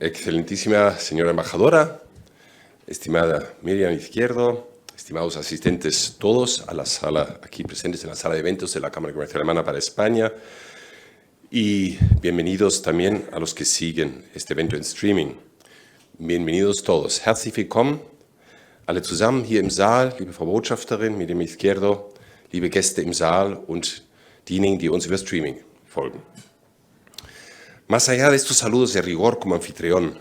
Excelentísima señora embajadora, estimada Miriam Izquierdo, estimados asistentes todos a la sala, aquí presentes en la sala de eventos de la Cámara Comercial Alemana para España, y bienvenidos también a los que siguen este evento en streaming. Bienvenidos todos. Herzlich willkommen, alle zusammen hier im Saal, liebe Frau Botschafterin, Miriam Izquierdo, liebe Gäste im Saal und diejenigen, die uns über Streaming folgen. Más allá de estos saludos de rigor como anfitrión,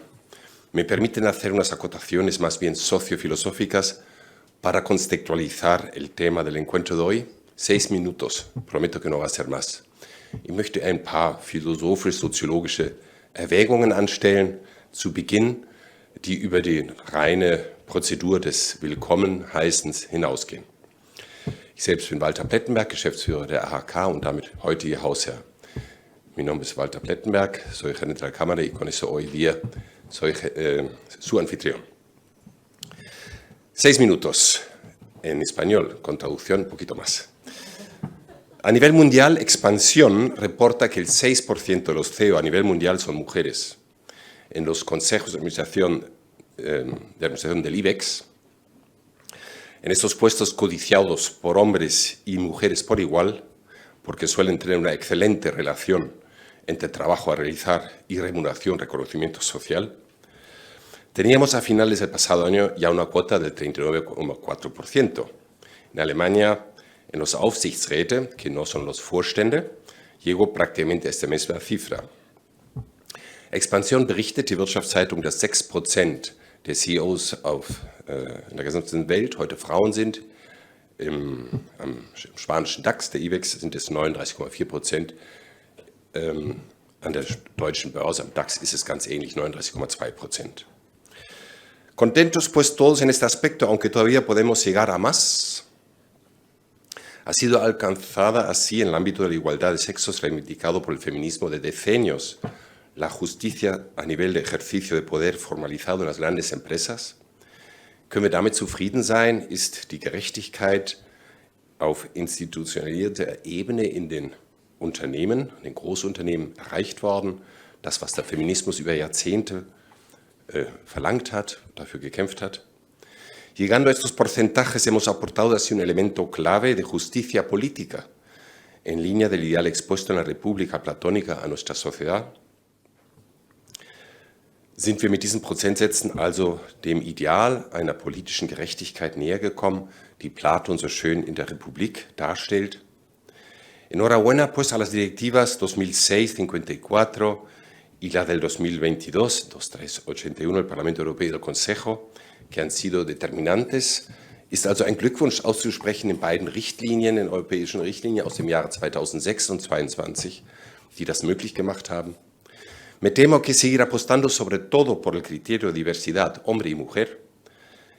me permiten hacer unas acotaciones más bien sociofilosóficas para contextualizar el tema del encuentro de hoy. 6 minutos, prometo que no va a ser más. Ich möchte ein paar philosophisch-soziologische Erwägungen anstellen, zu Beginn, die über die reine Prozedur des Willkommenheißens hinausgehen. Ich selbst bin Walter Plettenberg, Geschäftsführer der AHK und damit heutige Hausherr. Mi nombre es Walter Plettenberg, soy gerente de la Cámara y con eso hoy día soy su anfitrión. 6 minutos en español, con traducción un poquito más. A nivel mundial, Expansión reporta que el 6% de los CEO a nivel mundial son mujeres. En los consejos de administración del IBEX, en estos puestos codiciados por hombres y mujeres por igual, porque suelen tener una excelente relación entre trabajo a realizar y remuneración, reconocimiento social, teníamos a finales del pasado año ya una cuota del 39,4%. En Alemania, en los Aufsichtsräte, que no son los Vorstände, llegó prácticamente a esta misma cifra. Expansión berichtet die Wirtschaftszeitung, dass 6% der CEOs in der gesamten Welt heute Frauen sind. Am spanischen DAX, der IBEX, sind es 39,4%. An der deutschen Börse, am DAX, ist es ganz ähnlich, 39,2%. Contentos pues todos en este aspecto, aunque todavía podemos llegar a más. Ha sido alcanzada así en el ámbito de la igualdad de sexos reivindicado por el feminismo de decenios, la justicia a nivel de ejercicio de poder formalizado en las grandes empresas. Können wir damit zufrieden sein? Ist die Gerechtigkeit auf institutionalisierter Ebene in den Unternehmen, in den Großunternehmen erreicht worden? Das, was der Feminismus über Jahrzehnte verlangt hat, dafür gekämpft hat. Llegando a estos porcentajes hemos aportado así un elemento clave de justicia política, en línea del ideal expuesto en la República Platónica a nuestra sociedad. Sind wir mit diesen Prozentsätzen also dem Ideal einer politischen Gerechtigkeit näher gekommen, die Platon so schön in der Republik darstellt? Enhorabuena pues a las directivas 2006-54 y la del 2022-2381 del Parlamento Europeo y del Consejo, que han sido determinantes. Ist also ein Glückwunsch auszusprechen in beiden Richtlinien, in europäischen Richtlinien aus dem Jahre 2006 und 2022, die das möglich gemacht haben. Me temo que seguir apostando sobre todo por el criterio de diversidad, hombre y mujer,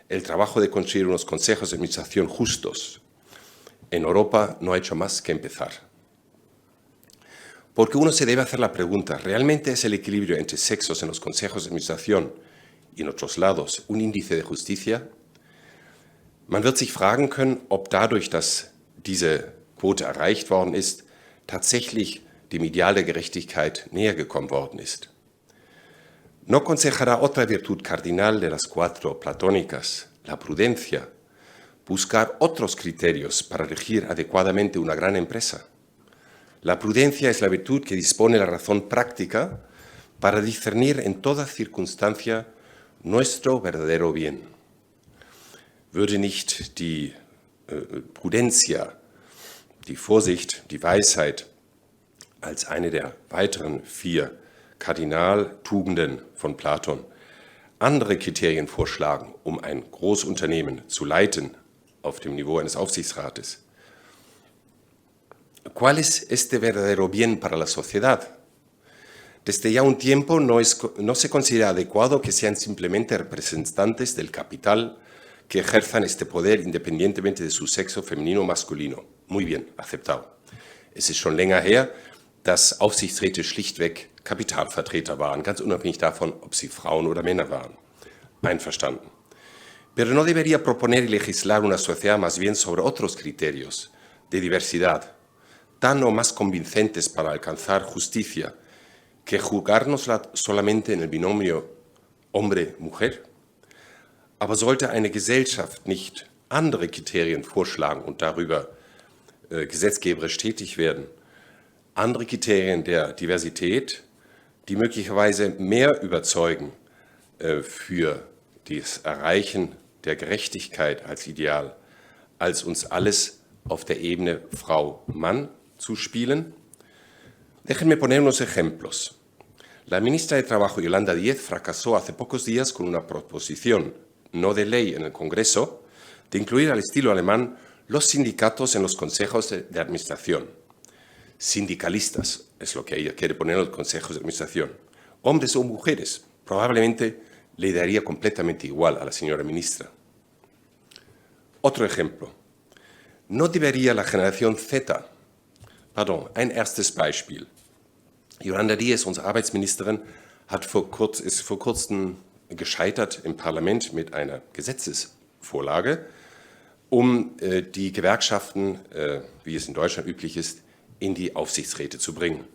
el trabajo de construir unos consejos de administración justos en Europa no ha hecho más que empezar. Porque uno se debe hacer la pregunta, ¿realmente es el equilibrio entre sexos en los consejos de administración y en otros lados un índice de justicia? Man wird sich fragen können, ob dadurch, dass diese Quote erreicht worden ist, tatsächlich dem Ideal der Gerechtigkeit näher gekommen worden ist. No aconsejará otra virtud cardinal de las 4 platónicas, la prudencia, buscar otros criterios para regir adecuadamente una gran empresa. La prudencia es la virtud que dispone la razón práctica para discernir en toda circunstancia nuestro verdadero bien. Würde nicht die Prudentia, die Vorsicht, die Weisheit als eine der weiteren 4 Kardinaltugenden von Platon andere Kriterien vorschlagen, um ein Großunternehmen zu leiten auf dem Niveau eines Aufsichtsrates? ¿Cuál es este verdadero bien para la sociedad? Desde ya un tiempo no se considera adecuado que sean simplemente representantes del capital que ejerzan este poder independientemente de su sexo femenino o masculino. Muy bien, aceptado. Es ist schon länger her, dass Aufsichtsräte schlichtweg Kapitalvertreter waren, ganz unabhängig davon, ob sie Frauen oder Männer waren. Einverstanden. Pero no debería proponer y legislar una sociedad más bien sobre otros criterios de diversidad, tan o más convincentes para alcanzar justicia, que juzgárnosla solamente en el binomio Hombre-Mujer? Aber sollte eine Gesellschaft nicht andere Kriterien vorschlagen und darüber gesetzgeberisch tätig werden, andere Kriterien der Diversität, die möglicherweise mehr überzeugen für das Erreichen der Gerechtigkeit als Ideal, als uns alles auf der Ebene Frau-Mann zu spielen? Déjenme poner unos ejemplos. La ministra de Trabajo, Yolanda Díez, fracasó hace pocos días con una proposición no de ley en el Congreso de incluir al estilo alemán los sindicatos en los consejos de administración. Sindicalistas es lo que ella quiere poner en los consejos de administración. Hombres o mujeres, probablemente le daría completamente igual a la señora ministra. Otro ejemplo. No debería la generación Z, ein erstes Beispiel. Yolanda Díez, unsere Arbeitsministerin, ist vor kurzem gescheitert im Parlament mit einer Gesetzesvorlage, um die Gewerkschaften, wie es in Deutschland üblich ist, in die Aufsichtsräte zu bringen.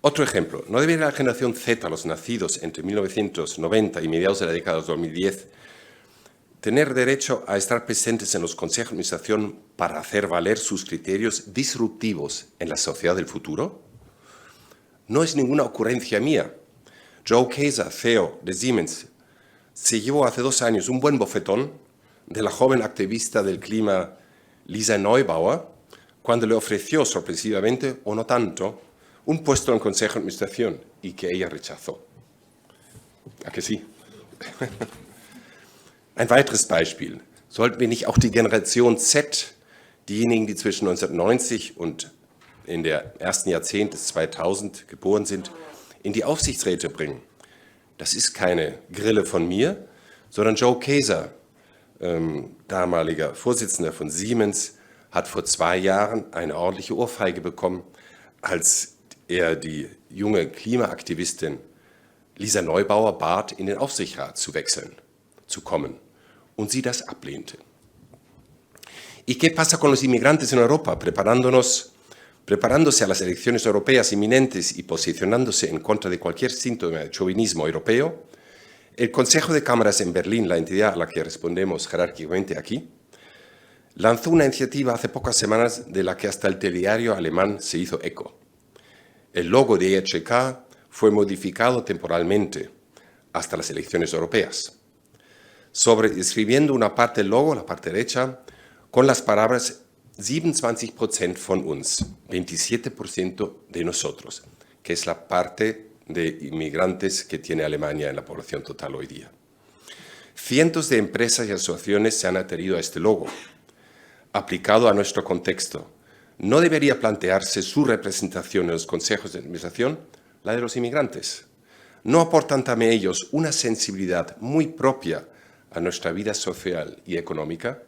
Otro ejemplo. No debería la generación Z, los nacidos entre 1990 y mediados de la década de 2010, tener derecho a estar presentes en los consejos de administración para hacer valer sus criterios disruptivos en la sociedad del futuro? No es ninguna ocurrencia mía. Joe Kaiser, CEO de Siemens, se llevó hace 2 años un buen bofetón de la joven activista del clima Lisa Neubauer cuando le ofreció sorpresivamente, o no tanto, un puesto en el Consejo de Administración y que ella rechazó. ¿A que sí? Ein weiteres Beispiel. Sollten wir nicht auch die Generation Z, diejenigen, die zwischen 1990 und in der ersten Jahrzehnt des 2000 geboren sind, in die Aufsichtsräte bringen? Das ist keine Grille von mir, sondern Joe Kaiser, damaliger Vorsitzender von Siemens, hat vor 2 Jahren eine ordentliche Ohrfeige bekommen, als er die junge Klimaaktivistin Lisa Neubauer bat, in den Aufsichtsrat zu kommen, und sie das ablehnte. ¿Y qué pasa con los inmigrantes en Europa, preparándose a las elecciones europeas inminentes y posicionándose en contra de cualquier síntoma de chauvinismo europeo? El Consejo de Cámaras en Berlín, la entidad a la que respondemos jerárquicamente aquí, lanzó una iniciativa hace pocas semanas de la que hasta el telediario alemán se hizo eco. El logo de IHK fue modificado temporalmente hasta las elecciones europeas, escribiendo una parte del logo, la parte derecha, con las palabras 27% von uns, 27% de nosotros, que es la parte de inmigrantes que tiene Alemania en la población total hoy día. Cientos de empresas y asociaciones se han adherido a este logo. Aplicado a nuestro contexto, ¿no debería plantearse su representación en los consejos de administración, la de los inmigrantes? ¿No aportan también ellos una sensibilidad muy propia a nuestra vida social y económica?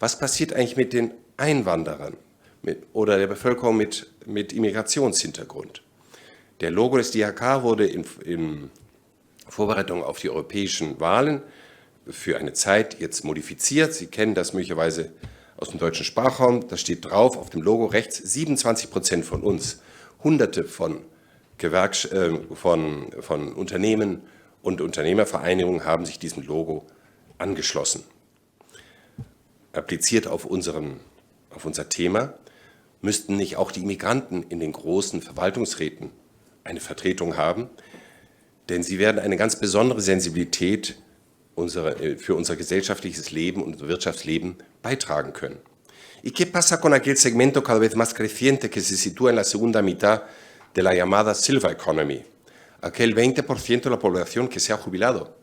Was passiert eigentlich mit den Einwanderern oder der Bevölkerung mit Immigrationshintergrund? Der Logo des DHK wurde in Vorbereitung auf die europäischen Wahlen für eine Zeit jetzt modifiziert. Sie kennen das möglicherweise aus dem deutschen Sprachraum. Da steht drauf auf dem Logo rechts 27% von uns. Hunderte von Unternehmen und Unternehmervereinigungen haben sich diesem Logo angeschlossen. Appliziert auf unser Thema, müssten nicht auch die Immigranten in den großen Verwaltungsräten eine Vertretung haben, denn sie werden eine ganz besondere Sensibilität für unser gesellschaftliches Leben und Wirtschaftsleben beitragen können. ¿Y qué pasa con aquel segmento cada vez más creciente que se sitúa en la segunda mitad de la llamada Silver Economy? Aquel 20% de la población que se ha jubilado.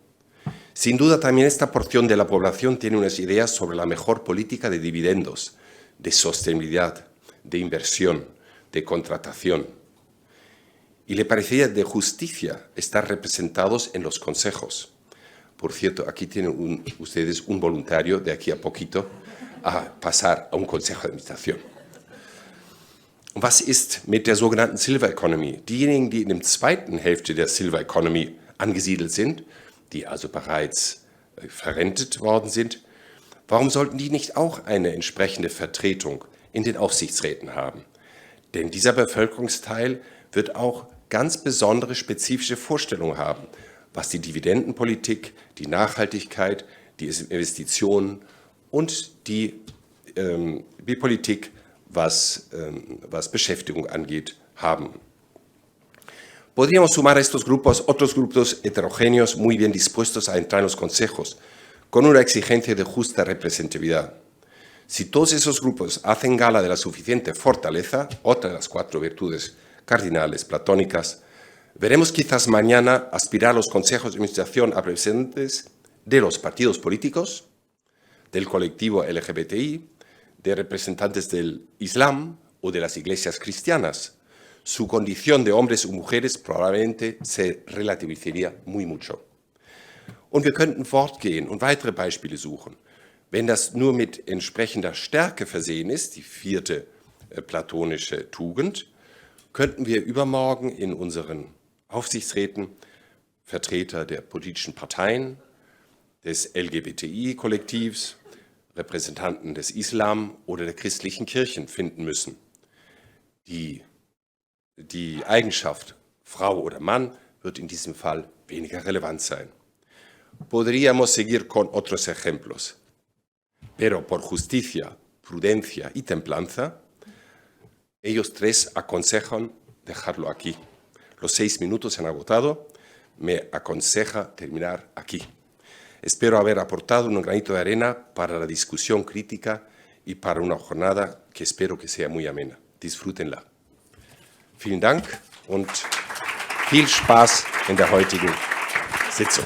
Sin duda también esta porción de la población tiene unas ideas sobre la mejor política de dividendos, de sostenibilidad, de inversión, de contratación. Y le parecería de justicia estar representados en los consejos. Por cierto, aquí tienen ustedes un voluntario de aquí a poquito a pasar a un consejo de administración. Was ist mit der sogenannten Silver Economy? Diejenigen, die in der zweiten Hälfte der Silver Economy angesiedelt sind, die also bereits verrentet worden sind, warum sollten die nicht auch eine entsprechende Vertretung in den Aufsichtsräten haben? Denn dieser Bevölkerungsteil wird auch ganz besondere spezifische Vorstellungen haben, was die Dividendenpolitik, die Nachhaltigkeit, die Investitionen und die Politik, was Beschäftigung angeht, haben. Podríamos sumar a estos grupos otros grupos heterogéneos muy bien dispuestos a entrar en los consejos, con una exigencia de justa representatividad. Si todos esos grupos hacen gala de la suficiente fortaleza, otra de las 4 virtudes cardinales platónicas, veremos quizás mañana aspirar a los consejos de administración a representantes de los partidos políticos, del colectivo LGBTI, de representantes del Islam o de las iglesias cristianas. Su condición de hombres o mujeres probablemente se relativizaría muy mucho. Und wir könnten fortgehen und weitere Beispiele suchen. Wenn das nur mit entsprechender Stärke versehen ist, die 4. platonische Tugend, könnten wir übermorgen in unseren Aufsichtsräten Vertreter der politischen Parteien, des LGBTI-Kollektivs, Repräsentanten des Islam oder der christlichen Kirchen finden müssen. Die Eigenschaft Frau oder Mann wird in diesem Fall weniger relevant sein. Podríamos seguir con otros ejemplos, pero por justicia, prudencia y templanza, ellos 3 aconsejan dejarlo aquí. Los 6 minutos se han agotado, me aconseja terminar aquí. Espero haber aportado un granito de arena para la discusión crítica y para una jornada que espero que sea muy amena. Disfrútenla. Vielen Dank und viel Spaß in der heutigen Sitzung.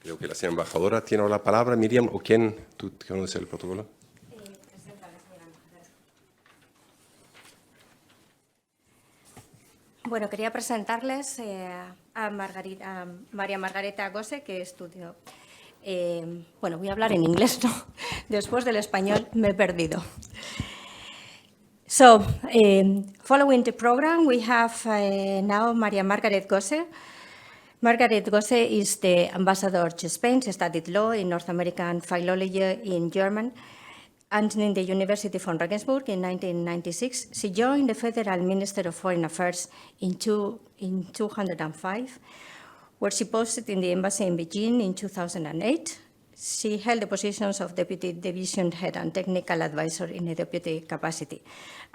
Creo que la señora embajadora tiene la palabra. Miriam, ¿o quién? ¿Tú conoces el protocolo? Bueno, quería presentarles a María Margareta Gosse, que estudió. Bueno, voy a hablar en inglés, ¿no? Después del español me he perdido. So, following the program, we have now Maria Margaret Gosse. Margaret Gosse is the ambassador to Spain. She studied law in North American philology in German and in the University von Regensburg in 1996. She joined the Federal Minister of Foreign Affairs in 2005, where she posted in the embassy in Beijing in 2008. She held the positions of Deputy Division Head and Technical Advisor in a deputy capacity.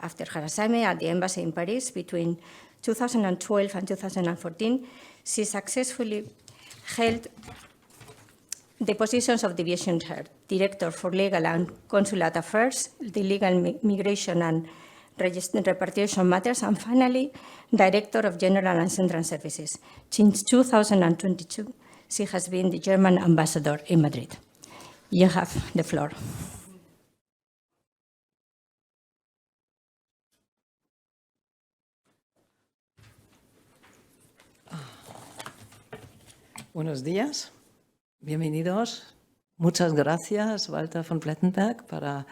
After her assignment at the embassy in Paris between 2012 and 2014, she successfully held the positions of Division Head, Director for Legal and Consular Affairs, the Legal Migration and Repatriation Matters, and finally, Director of General and Central Services. Since 2022, she has been the German ambassador in Madrid. You have the floor. Buenos días, bienvenidos. Muchas gracias, Walter von Plettenberg, para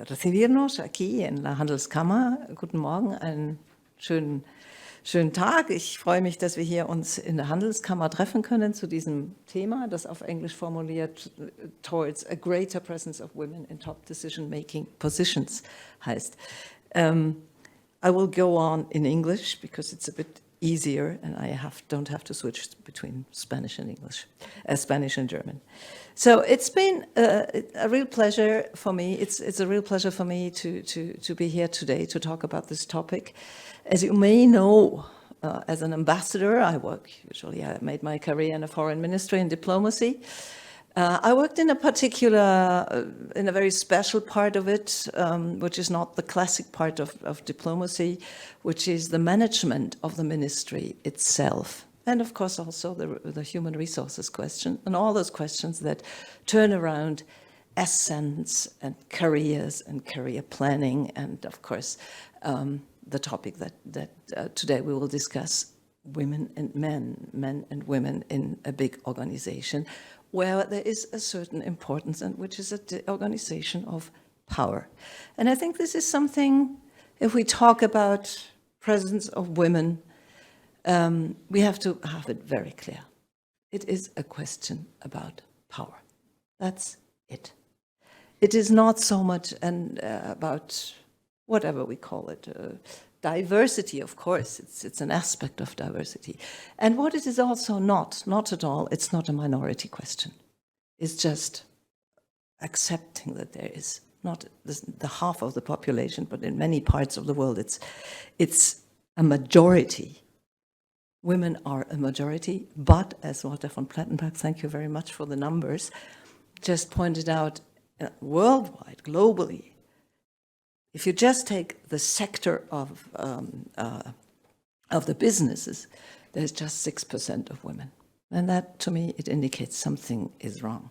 recibirnos aquí en la Handelskammer. Guten Morgen, einen schönen Tag. Ich freue mich, dass wir hier uns in der Handelskammer treffen können zu diesem Thema, das auf Englisch formuliert Towards a Greater Presence of Women in Top Decision-Making Positions heißt. I will go on in English because it's a bit easier and I don't have to switch between Spanish and English, Spanish and German. So it's been a real pleasure for me. It's a real pleasure for me to be here today to talk about this topic. As you may know, as an ambassador, I made my career in a foreign ministry and diplomacy. I worked in a very special part of it, which is not the classic part of diplomacy, which is the management of the ministry itself. And of course, also the human resources question and all those questions that turn around ascents and career planning. And of course, the topic that today we will discuss, women and men and women in a big organization, where there is a certain importance and which is the organization of power. And I think this is something, if we talk about presence of women, we have to have it very clear. It is a question about power. That's it. it is not so much about whatever we call it, diversity, of course, it's an aspect of diversity. And what it is also not at all, it's not a minority question. It's just accepting that there is not the half of the population, but in many parts of the world, it's a majority. Women are a majority, but as Walter von Plettenberg, thank you very much for the numbers, just pointed out, worldwide, globally, if you just take the sector of the businesses, there's just 6% of women. And that, to me, it indicates something is wrong.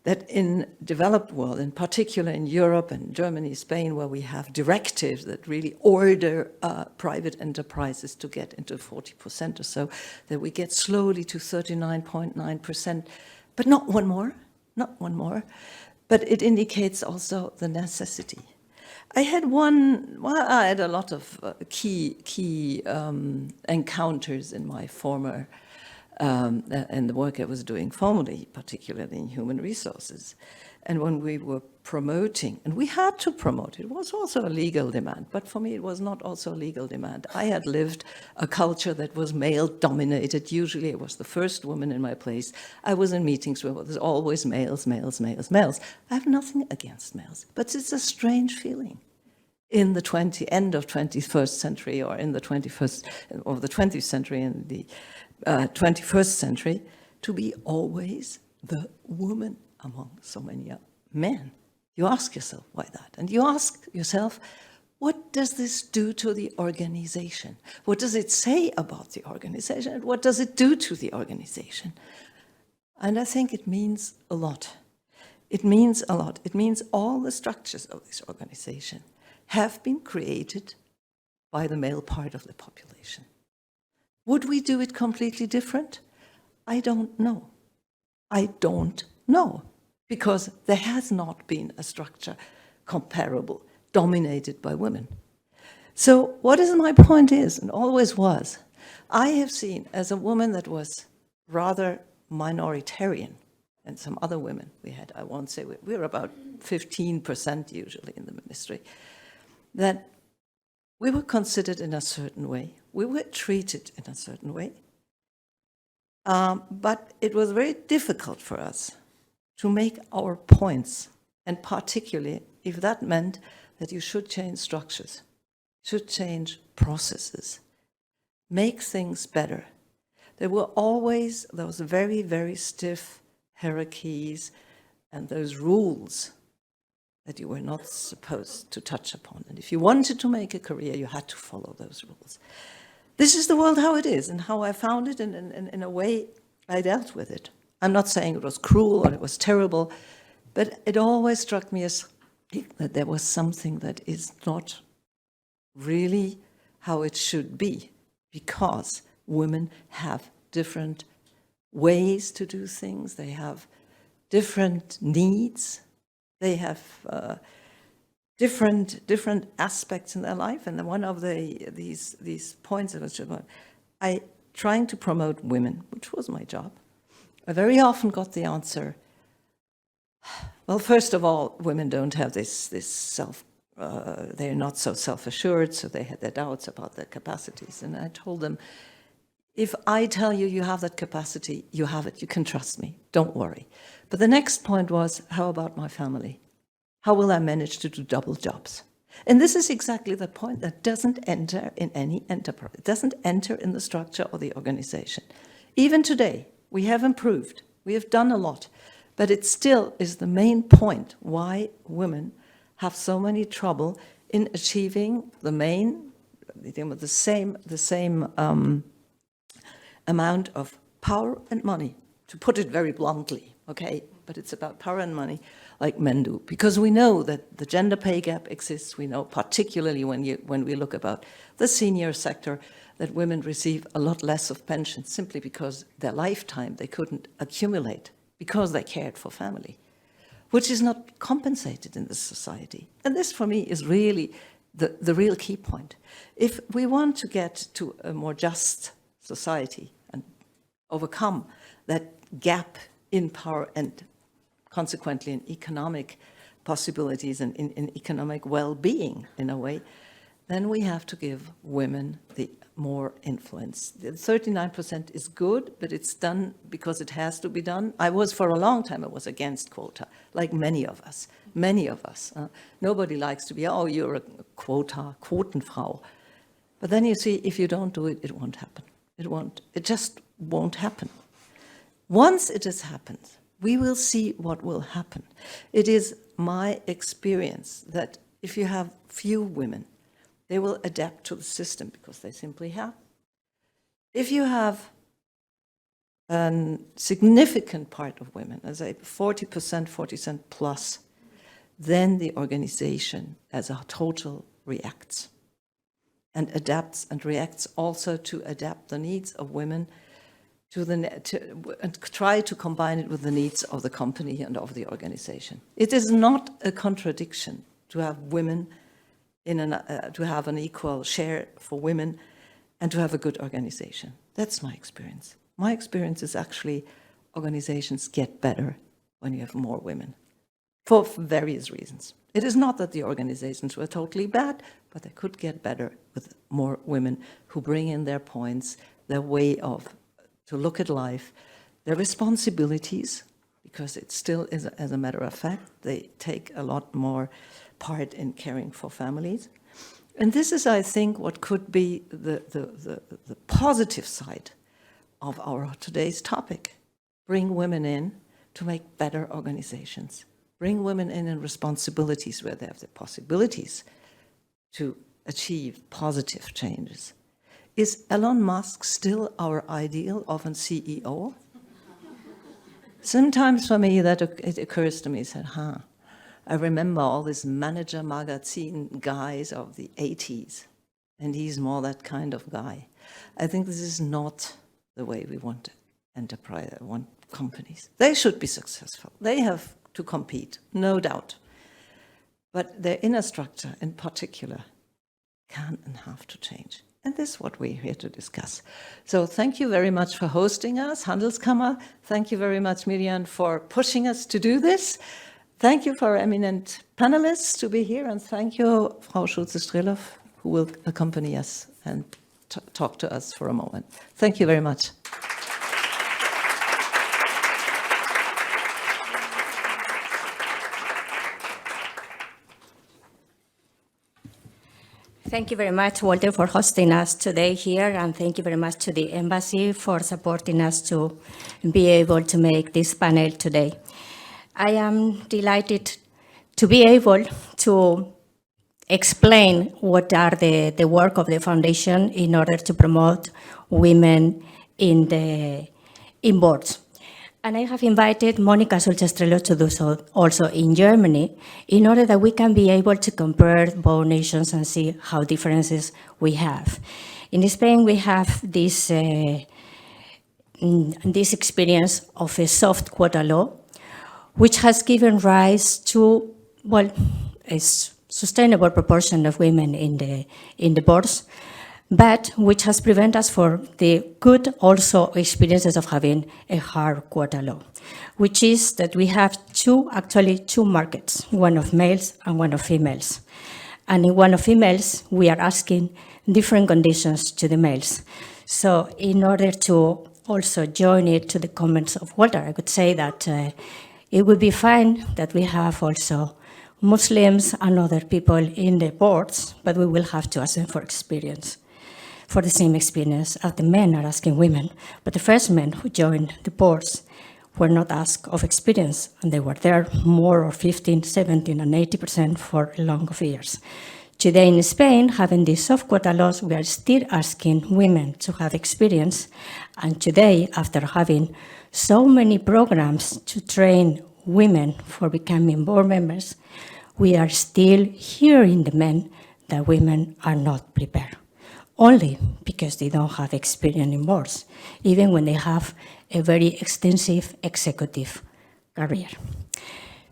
That in developed world, in particular in Europe and Germany, Spain, where we have directives that really order private enterprises to get into 40% or so, that we get slowly to 39.9%, but not one more. But it indicates also the necessity. I had a lot of key encounters in my former, and the work I was doing formerly, particularly in human resources. And when we were promoting, and we had to promote, it was also a legal demand, but for me it was not also a legal demand. I had lived a culture that was male-dominated. Usually I was the first woman in my place. I was in meetings where there's always males. I have nothing against males, but it's a strange feeling in the end of 21st century, or in the 21st, or the 20th century and the 21st century, to be always the woman among so many men. You ask yourself, why that? And you ask yourself, what does this do to the organization? What does it say about the organization? And what does it do to the organization? And I think it means a lot. It means a lot. It means all the structures of this organization have been created by the male part of the population. Would we do it completely different? I don't know. Because there has not been a structure comparable, dominated by women. So what is my point is, and always was, I have seen as a woman that was rather minoritarian, and some other women we had, I won't say, we're about 15% usually in the ministry, that we were considered in a certain way, we were treated in a certain way, but it was very difficult for us to make our points, and particularly if that meant that you should change structures, should change processes, make things better. There were always those very, very stiff hierarchies and those rules that you were not supposed to touch upon. And if you wanted to make a career, you had to follow those rules. This is the world how it is, and how I found it, and in a way I dealt with it. I'm not saying it was cruel or it was terrible, but it always struck me as that there was something that is not really how it should be, because women have different ways to do things, they have different needs, they have different aspects in their life. And one of these points I was about, trying to promote women, which was my job, I very often got the answer, well, first of all, women don't have this they're not so self-assured, so they had their doubts about their capacities. And I told them, if I tell you you have that capacity, you have it, you can trust me, don't worry. But the next point was, how about my family? How will I manage to do double jobs? And this is exactly the point that doesn't enter in any enterprise. It doesn't enter in the structure or the organization. Even today, we have improved, we have done a lot, but it still is the main point why women have so many trouble in achieving the same amount of power and money, to put it very bluntly, okay? But it's about power and money like men do, because we know that the gender pay gap exists. We know, particularly when we look about the senior sector, that women receive a lot less of pension simply because their lifetime they couldn't accumulate because they cared for family, which is not compensated in this society. And this, for me, is really the real key point. If we want to get to a more just society and overcome that gap in power and consequently in economic possibilities and in economic well-being, in a way, then we have to give women the more influence. The 39% is good, but it's done because it has to be done. For a long time, I was against quota, like many of us. Nobody likes to be, oh, you're a Quotenfrau. But then you see, if you don't do it, it won't happen. It just won't happen. Once it has happened, we will see what will happen. It is my experience that if you have few women, they will adapt to the system because they simply have. If you have a significant part of women, as a 40% plus, then the organization as a total reacts and adapts and reacts also to adapt the needs of women and try to combine it with the needs of the company and of the organization. It is not a contradiction to have women to have an equal share for women and to have a good organization. That's my experience. My experience is actually organizations get better when you have more women for various reasons. It is not that the organizations were totally bad, but they could get better with more women who bring in their points, their way to look at life, their responsibilities, because it still is, as a matter of fact, they take a lot more part in caring for families. And this is, I think, what could be the positive side of our today's topic. Bring women in to make better organizations. Bring women in responsibilities where they have the possibilities to achieve positive changes. Is Elon Musk still our ideal of an CEO? Sometimes for me, it occurs to me, I remember all these manager magazine guys of the 80s, and he's more that kind of guy. I think this is not the way we want companies. They should be successful. They have to compete, no doubt. But their inner structure in particular can and have to change. And this is what we're here to discuss. So thank you very much for hosting us, Handelskammer. Thank you very much, Miriam, for pushing us to do this. Thank you for our eminent panelists to be here, and thank you, Frau Schulze-Strelow, who will accompany us and talk to us for a moment. Thank you very much. Thank you very much, Walter, for hosting us today here, and thank you very much to the Embassy for supporting us to be able to make this panel today. I am delighted to be able to explain what are the work of the foundation in order to promote women in boards. And I have invited Monica Schulze-Strelow to do so also in Germany in order that we can be able to compare both nations and see how differences we have. In Spain, we have this experience of a soft quota law, which has given rise to, a sustainable proportion of women in the boards, but which has prevented us for the good also experiences of having a hard quota law, which is that we have two markets, one of males and one of females. And in one of females, we are asking different conditions to the males. So in order to also join it to the comments of Walter, I could say that it would be fine that we have also Muslims and other people in the boards, but we will have to ask them for the same experience as the men are asking women. But the first men who joined the boards were not asked of experience, and they were there more or 15, 17, and 80% for long years. Today in Spain, having these soft quota laws, we are still asking women to have experience. And today, after having so many programs to train women for becoming board members, we are still hearing the men that women are not prepared, only because they don't have experience in boards, even when they have a very extensive executive career.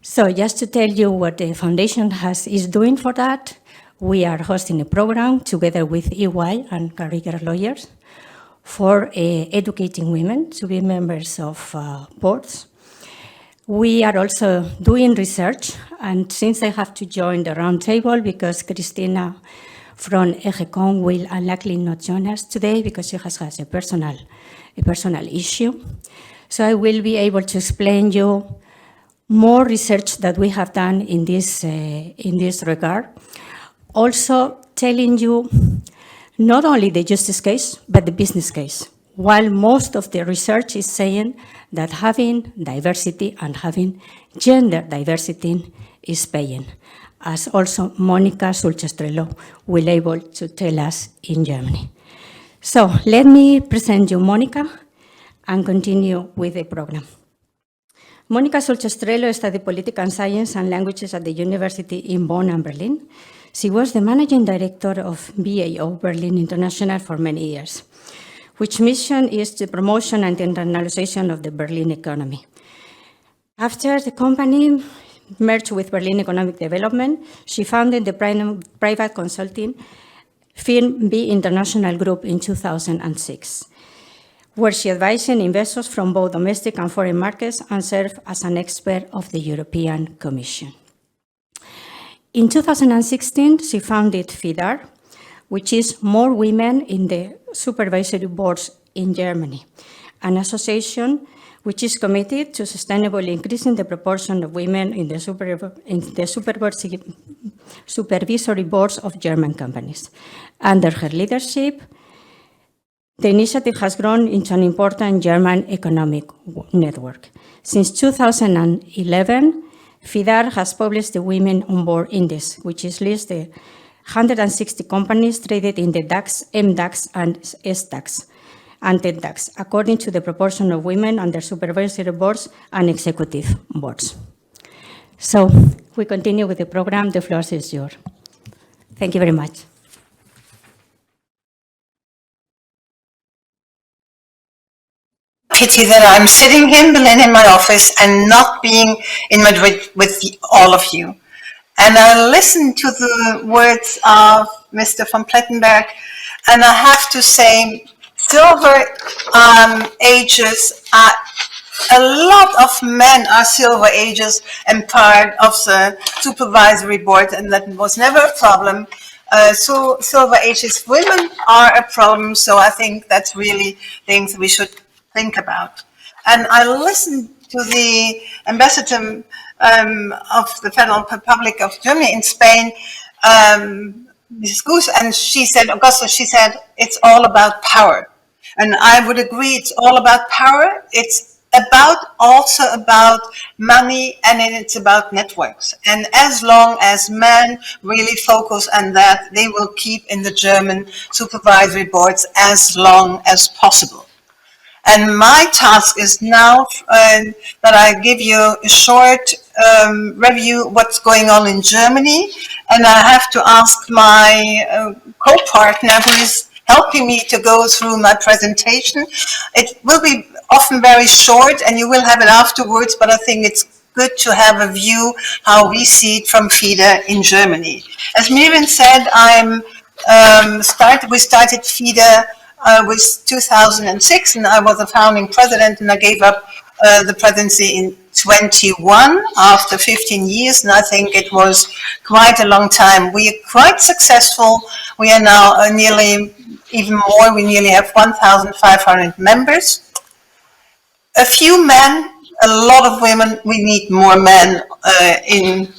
So just to tell you what the foundation is doing for that, we are hosting a program together with EY and career lawyers for educating women to be members of boards. We are also doing research, and since I have to join the roundtable because Cristina from EGECON will unlikely not join us today because she has a personal issue. So I will be able to explain you more research that we have done in this regard. Also telling you not only the justice case, but the business case. While most of the research is saying that having diversity and having gender diversity is paying, as also Monica Sulcestrello will able to tell us in Germany. So let me present you Monica and continue with the program. Monica Sulcestrello studied political science and languages at the university in Bonn and Berlin. She was the managing director of BAO Berlin International for many years, which mission is the promotion and internationalization of the Berlin economy. After the company merged with Berlin Economic Development, she founded the private consulting firm B International Group in 2006, where she advised investors from both domestic and foreign markets and served as an expert of the European Commission. In 2016, she founded FIDAR, which is More Women in the Supervisory Boards in Germany, an association which is committed to sustainably increasing the proportion of women in the supervisory boards of German companies. Under her leadership, the initiative has grown into an important German economic network. Since 2011, FIDAR has published the Women on Board Index, which is lists the 160 companies traded in the DAX, MDAX, and SDAX, and TEDDAX, according to the proportion of women on their supervisory boards and executive boards. So we continue with the program. The floor is yours. Thank you very much. Pity that I'm sitting here in Berlin in my office and not being in Madrid with all of you. And I listened to the words of Mr. von Plettenberg, and I have to say, silver ages are, a lot of men are silver ages and part of the supervisory board, and that was never a problem. So silver ages, women are a problem, so I think that's really things we should think about. And I listened to the ambassador of the Federal Republic of Germany in Spain, Mrs. Goose, and she said, Augusta, she said, it's all about power. And I would agree, it's all about power. It's also about money, and it's about networks. And as long as men really focus on that, they will keep in the German supervisory boards as long as possible. And my task is now that I give you a short review what's going on in Germany. And I have to ask my co-partner who is helping me to go through my presentation. It will be often very short and you will have it afterwards, but I think it's good to have a view how we see it from FIDA in Germany. As Miriam said, we started FIDA was 2006, and I was the founding president, and I gave up the presidency in 21 after 15 years, and I think it was quite a long time. We are quite successful. We are now nearly, even more, we nearly have 1,500 members. A few men, a lot of women, we need more men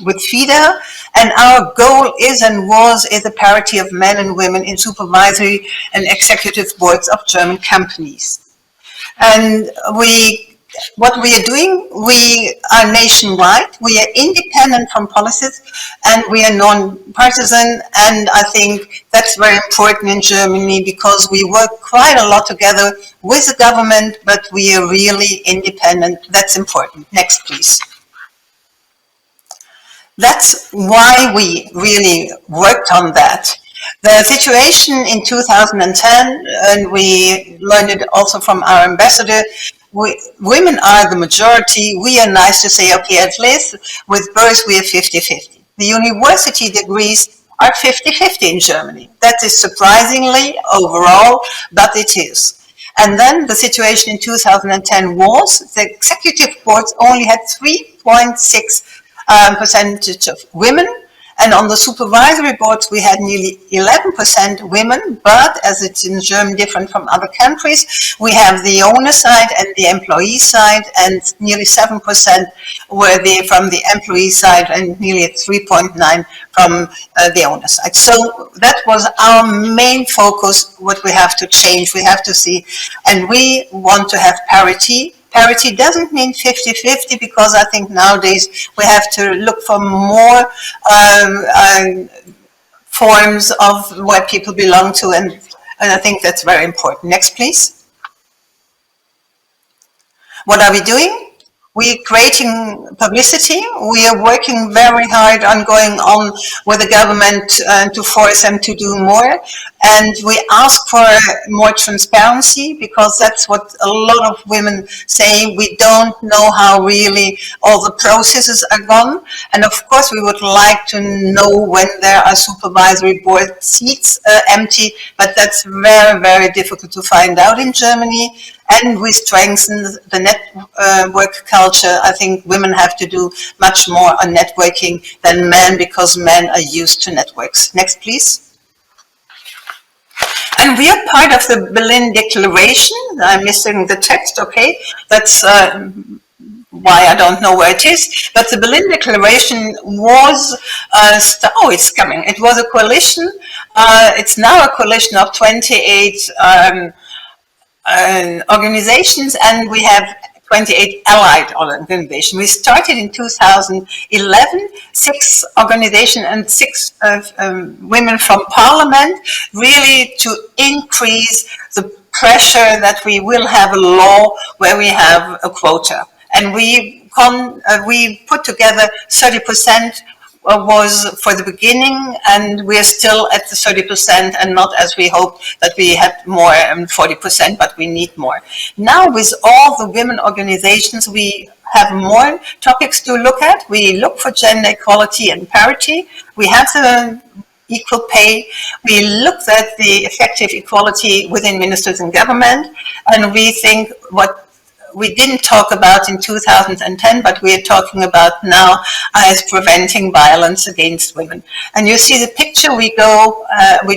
with FIDA, and our goal is a parity of men and women in supervisory and executive boards of German companies. And what we are doing, we are nationwide, we are independent from policies, and we are non-partisan, and I think that's very important in Germany because we work quite a lot together with the government, but we are really independent. That's important. Next, please. That's why we really worked on that. The situation in 2010, and we learned it also from our ambassador, women are the majority. We are nice to say, okay, at least with birth we are 50-50. The university degrees are 50-50 in Germany. That is surprisingly overall, but it is. And then the situation in 2010 was the executive boards only had 3.6 percentage of women. And on the supervisory boards, we had nearly 11% women, but as it's in Germany different from other countries, we have the owner side and the employee side, and nearly 7% were from the employee side and nearly 3.9% from the owner side. So that was our main focus, what we have to change, we have to see, and we want to have parity. Parity doesn't mean 50-50, because I think nowadays we have to look for more forms of where people belong to, and I think that's very important. Next, please. What are we doing? We're creating publicity. We are working very hard on going on with the government to force them to do more. And we ask for more transparency, because that's what a lot of women say. We don't know how really all the processes are gone. And of course, we would like to know when there are supervisory board seats empty, but that's very, very difficult to find out in Germany. And we strengthen the network culture. I think women have to do much more on networking than men, because men are used to networks. Next, please. And we are part of the Berlin Declaration. I'm missing the text, okay. That's why I don't know where it is. But the Berlin Declaration was, it's coming. It was a coalition. It's now a coalition of 28 organizations, and we have 28 allied organizations. We started in 2011, 6 organizations and 6 women from parliament, really to increase the pressure that we will have a law where we have a quota. And we put together 30% was for the beginning, and we're still at the 30% and not as we hoped that we had more 40%, but we need more. Now with all the women organizations, we have more topics to look at. We look for gender equality and parity. We have the equal pay. We looked at the effective equality within ministers and government, and we think what we didn't talk about in 2010, but we are talking about now as preventing violence against women. And you see the picture, we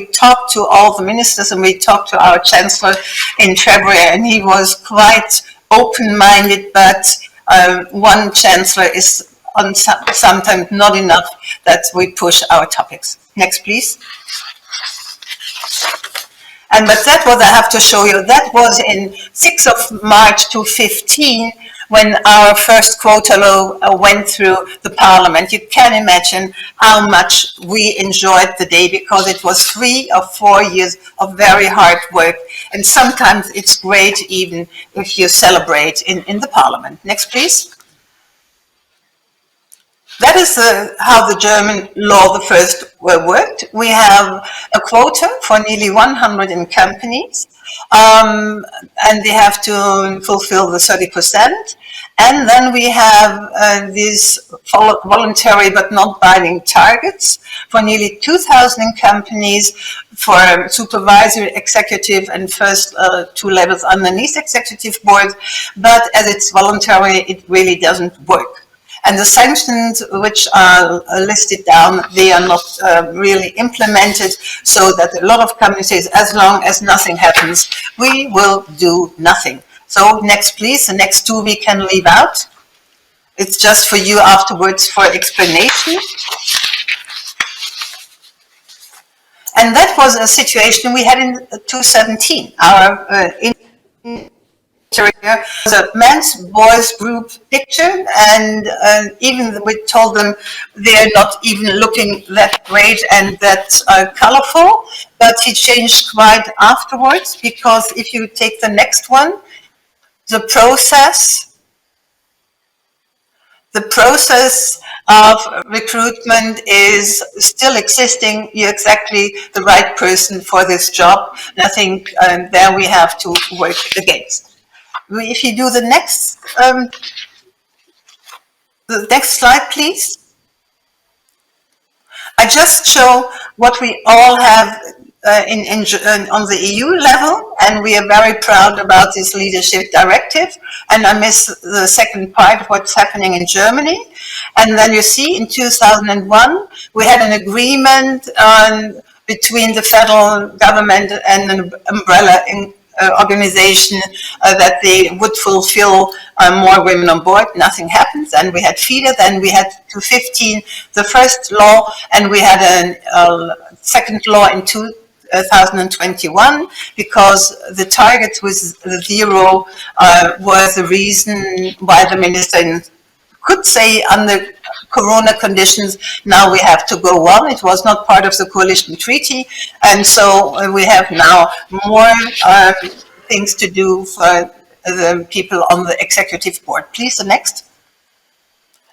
talk to all the ministers, and we talked to our chancellor in February, and he was quite open-minded, but one chancellor is sometimes not enough that we push our topics. Next, please. But that was, I have to show you, that was in 6th of March 2015 when our first quota law went through the parliament. You can imagine how much we enjoyed the day, because it was 3 or 4 years of very hard work. And sometimes it's great even if you celebrate in the parliament. Next, please. That is how the German law, the first, worked. We have a quota for nearly 100 companies, and they have to fulfill the 30%. And then we have these voluntary but not binding targets for nearly 2,000 companies for supervisory, executive, and first 2 levels underneath executive boards. But as it's voluntary, it really doesn't work. And the sanctions which are listed down, they are not really implemented, so that a lot of companies say, as long as nothing happens, we will do nothing. So next, please, the next 2 we can leave out. It's just for you afterwards for explanation. And that was a situation we had in 2017. Our was a men's boys group picture, and even we told them they're not even looking that great and that colorful, but he changed quite afterwards, because if you take the next one, the process of recruitment is still existing. You're exactly the right person for this job, and I think there we have to work against. If you do the next slide, please. I just show what we all have on the EU level, and we are very proud about this leadership directive. And I miss the second part, what's happening in Germany. And then you see in 2001, we had an agreement between the federal government and an umbrella organization that they would fulfill more women on board. Nothing happens. And we had FIDE, then we had 2015, the first law, and we had a second law in 2021, because the target with zero was the reason why the minister could say under Corona conditions, now we have to go on. It was not part of the coalition treaty. And so we have now more things to do for the people on the executive board. Please, the next.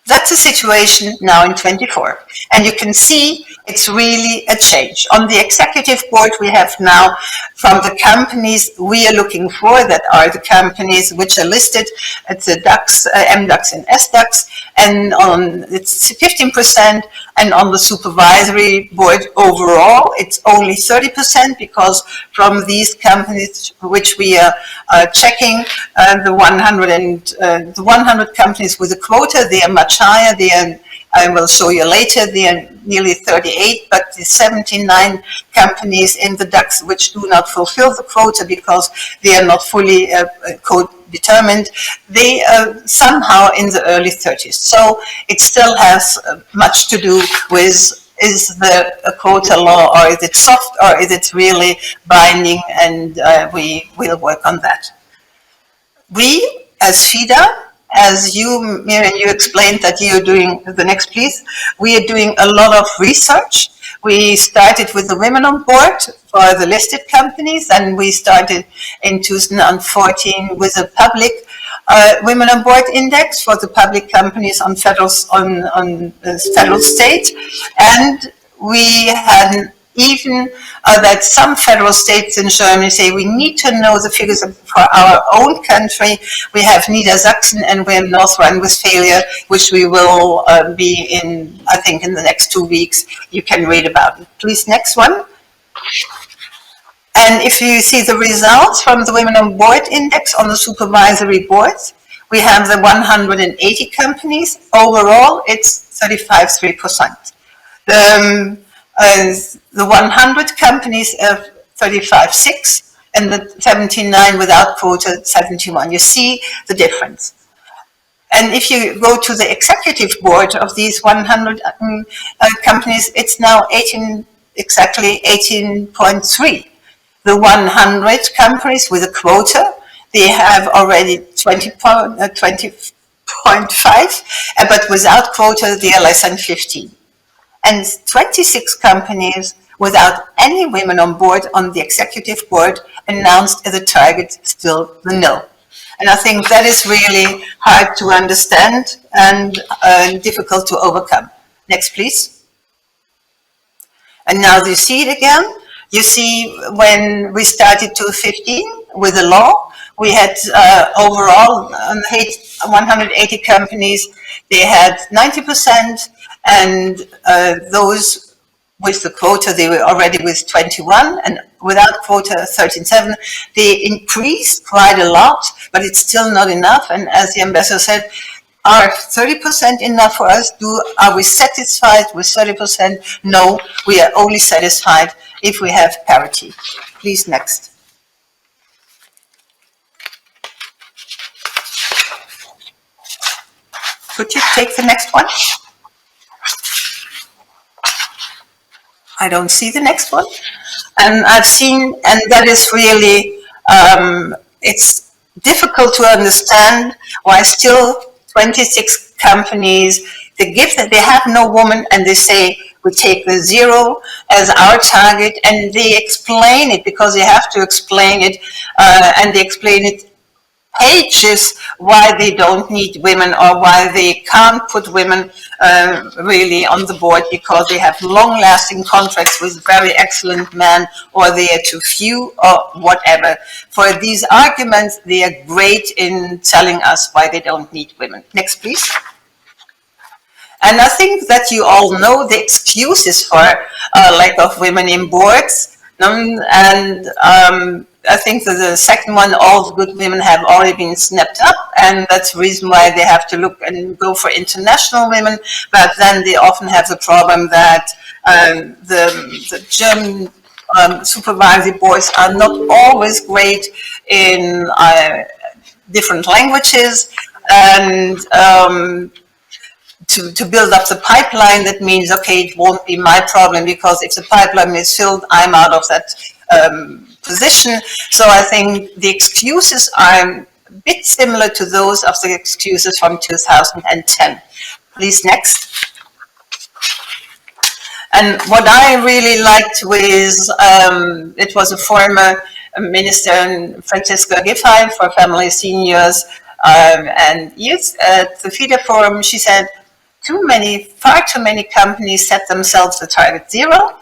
That's the situation now in 24. And you can see it's really a change. On the executive board, we have now, from the companies we are looking for, that are the companies which are listed at the DAX, MDAX and SDAX, and it's 15%, and on the supervisory board overall, it's only 30%, because from these companies which we are checking, the 100 companies with a quota, they are much higher. They are, I will show you later, they are nearly 38, but the 79 companies in the DAX which do not fulfill the quota because they are not fully determined, they are somehow in the early 30s. So it still has much to do with, is the quota law, or is it soft, or is it really binding, and we will work on that. We, as FIDE, as you, Miriam, you explained that you're doing, the next please, we are doing a lot of research. We started with the women on board for the listed companies, and we started in 2014 with a public women on board index for the public companies on federal state. And we had even that some federal states in Germany say we need to know the figures for our own country. We have Niedersachsen and we have North Rhine-Westphalia, which we will be in, I think, in the next 2 weeks. You can read about it. Please, next one. And if you see the results from the Women on Board Index on the supervisory boards, we have the 180 companies. Overall, it's 35.3%. The 100 companies of 35.6, and the 79 without quota, 71. You see the difference. And if you go to the executive board of these 100 companies, it's now exactly 18.3. The 100 companies with a quota, they have already 20.5, but without quota, they are less than 15. And 26 companies without any women on board on the executive board announced as a target still the no. And I think that is really hard to understand and difficult to overcome. Next, please. And now you see it again. You see when we started 2015 with the law, we had overall 180 companies, they had 90%, and those with the quota, they were already with 21, and without quota, 13.7. They increased quite a lot, but it's still not enough. And as the ambassador said, are 30% enough for us? Are we satisfied with 30%? No, we are only satisfied if we have parity. Please, next. Could you take the next one? I don't see the next one. And I've seen, and that is really, it's difficult to understand why still 26 companies, they give that they have no woman, and they say we take the zero as our target, and they explain it because they have to explain it, and they explain it pages why they don't need women or why they can't put women really on the board because they have long-lasting contracts with very excellent men, or they are too few, or whatever. For these arguments, they are great in telling us why they don't need women. Next, please. And I think that you all know the excuses for lack of women in boards. And I think that the second one, all good women have already been snapped up, and that's the reason why they have to look and go for international women. But then they often have the problem that the German supervisory boards are not always great in different languages, and to build up the pipeline, that means, okay, it won't be my problem, because if the pipeline is filled, I'm out of that position. So I think the excuses are a bit similar to those of the excuses from 2010. Please, next. And what I really liked was, it was a former minister, Franziska Giffey, for family, seniors, and youth at the FIDE Forum. She said, far too many companies set themselves the target 0.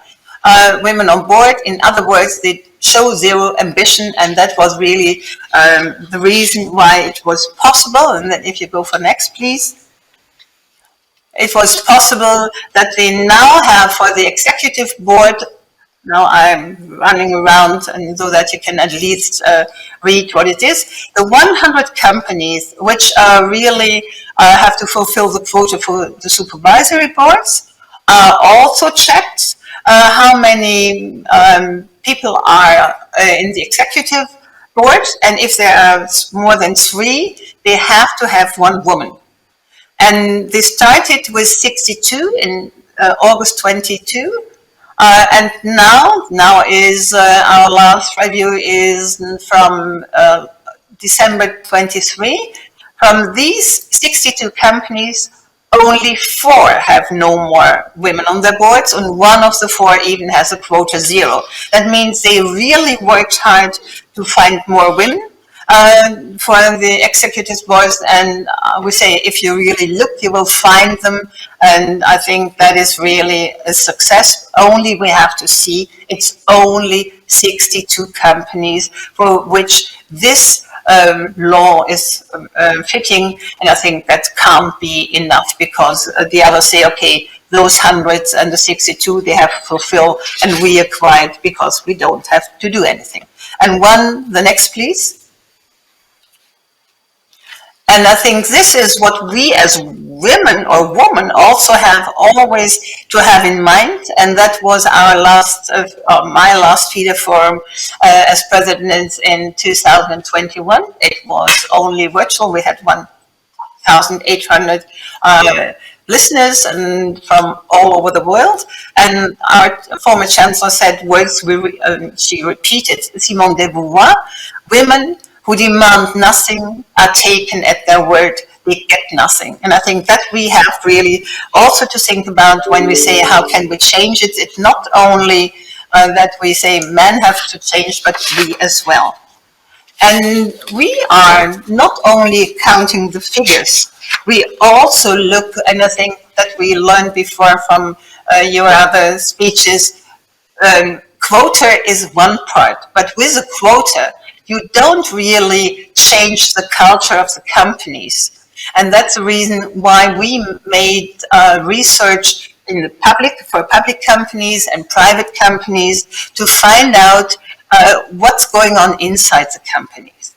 Women on board, in other words, they show zero ambition, and that was really the reason why it was possible. And then if you go for next, please. It was possible that we now have for the executive board, now I'm running around and so that you can at least read what it is, the 100 companies which really have to fulfill the quota for the supervisory boards are also checked. How many people are in the executive board, and if there are more than 3, they have to have 1 woman. And they started with 62 in August 22, and now is our last review is from December 23. From these 62 companies, only 4 have no more women on their boards, and 1 of the 4 even has a quota 0. That means they really worked hard to find more women for the executive boards, and we say if you really look, you will find them, and I think that is really a success. Only we have to see it's only 62 companies for which this law is fitting, and I think that can't be enough, because the others say, okay, those hundreds and the 62 they have to fulfill, and we are quiet because we don't have to do anything. And the next please. And I think this is what we as women or women also have always to have in mind, and that was our last, my last FIDE Forum as president in 2021. It was only virtual. We had 1,800 listeners and from all over the world. And our former chancellor said words she repeated, Simone de Beauvoir, women who demand nothing are taken at their word, they get nothing. And I think that we have really also to think about when we say how can we change it. It's not only that we say men have to change, but we as well. And we are not only counting the figures, we also look, and I think that we learned before from your other speeches, quota is one part, but with a quota, you don't really change the culture of the companies. And that's the reason why we made research in the public, for public companies and private companies, to find out what's going on inside the companies.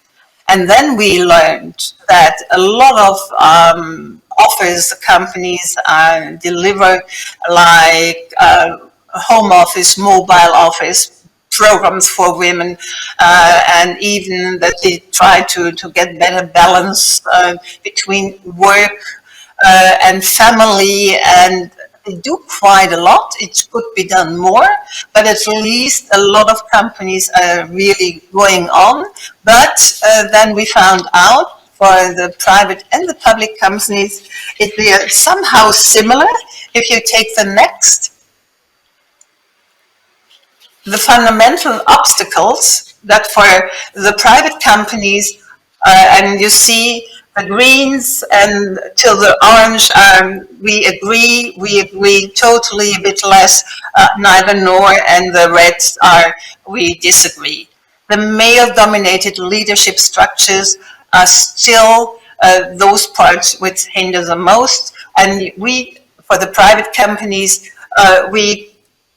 And then we learned that a lot of offers companies deliver, like home office, mobile office, programs for women, and even that they try to get better balance between work and family, and they do quite a lot. It could be done more, but at least a lot of companies are really going on. But then we found out for the private and the public companies, it is somehow similar. If you take the next, the fundamental obstacles that for the private companies, and you see the greens and till the orange, we agree totally, a bit less, neither nor, and the reds are, we disagree. The male-dominated leadership structures are still those parts which hinder the most, and we, for the private companies, we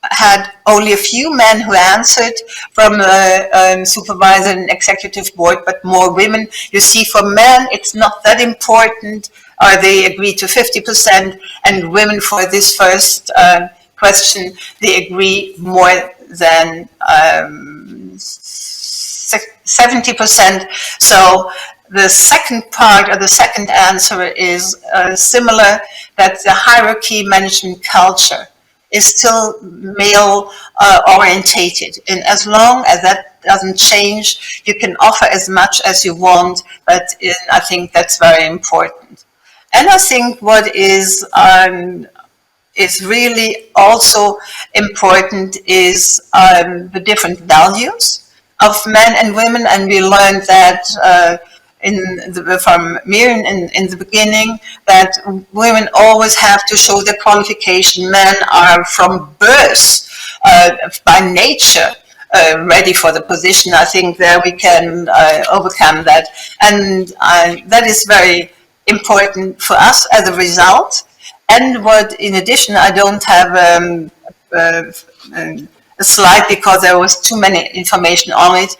had only a few men who answered from the supervisor and executive board, but more women. You see, for men, it's not that important, or they agree to 50%, and women for this first question, they agree more than 70%. So the second part, or the second answer, is similar, that the hierarchy management culture is still male orientated. And as long as that doesn't change, you can offer as much as you want, but I think that's very important. And I think what is really also important is the different values of men and women, and we learned that from Miriam in the beginning, that women always have to show their qualification. Men are from birth, by nature, ready for the position. I think there we can overcome that, and that is very important for us as a result. And what, in addition, I don't have a slide because there was too many information on it.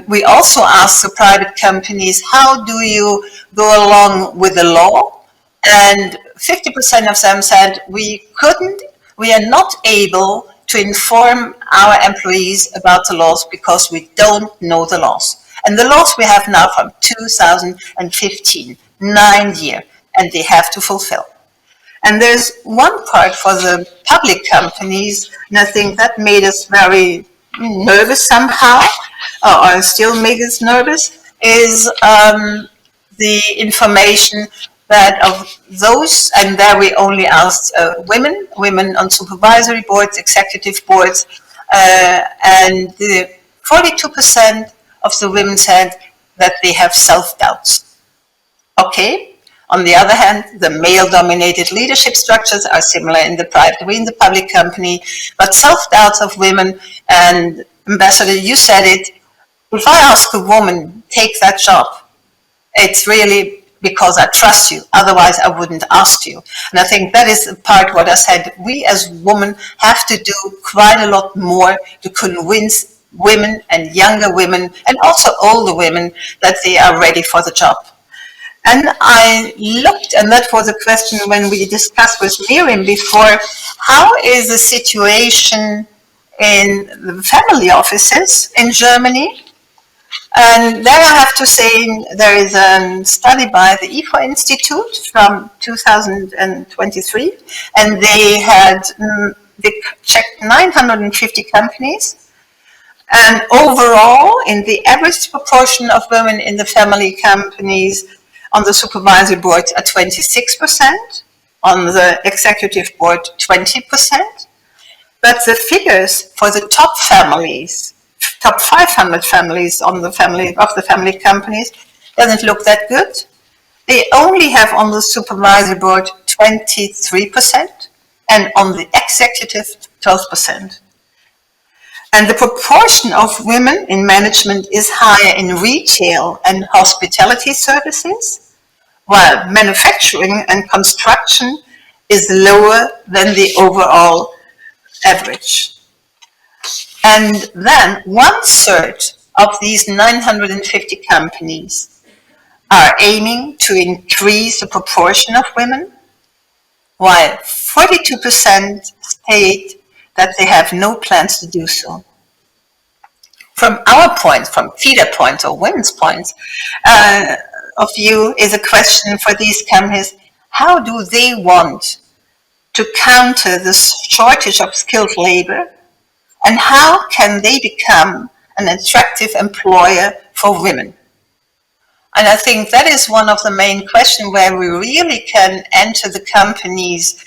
We also asked the private companies, how do you go along with the law? And 50% of them said, we are not able to inform our employees about the laws because we don't know the laws. And the laws we have now from 2015, 9 years, and they have to fulfill. And there's one part for the public companies, and I think that made us very nervous somehow, or still make us nervous, is the information that of those, and there we only asked women on supervisory boards, executive boards, and 42% of the women said that they have self-doubts. Okay. On the other hand, the male-dominated leadership structures are similar in the private, in the public company, but self-doubts of women, and Ambassador, you said it, if I ask a woman, take that job, it's really because I trust you, otherwise I wouldn't ask you. And I think that is the part what I said, we as women have to do quite a lot more to convince women and younger women, and also older women, that they are ready for the job. And I looked, and that was a question when we discussed with Miriam before, how is the situation in the family offices in Germany? And there I have to say, there is a study by the IFO Institute from 2023, and they checked 950 companies. And overall, in the average proportion of women in the family companies, on the supervisory board are 26%, on the executive board 20%. But the figures for the top families, top 500 families of the family companies, doesn't look that good. They only have on the supervisory board 23%, and on the executive 12%. And the proportion of women in management is higher in retail and hospitality services, while manufacturing and construction is lower than the overall average. And then 1/3 of these 950 companies are aiming to increase the proportion of women, while 42% state that they have no plans to do so. From our point, from feeder points or women's points of view, is a question for these companies: how do they want to counter the shortage of skilled labor, and how can they become an attractive employer for women? And I think that is one of the main questions where we really can enter the companies.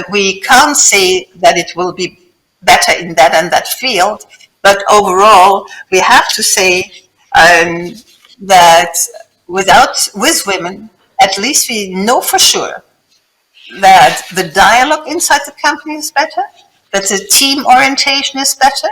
We can't say that it will be better in that and that field, but overall we have to say that with women, at least we know for sure that the dialogue inside the company is better, that the team orientation is better,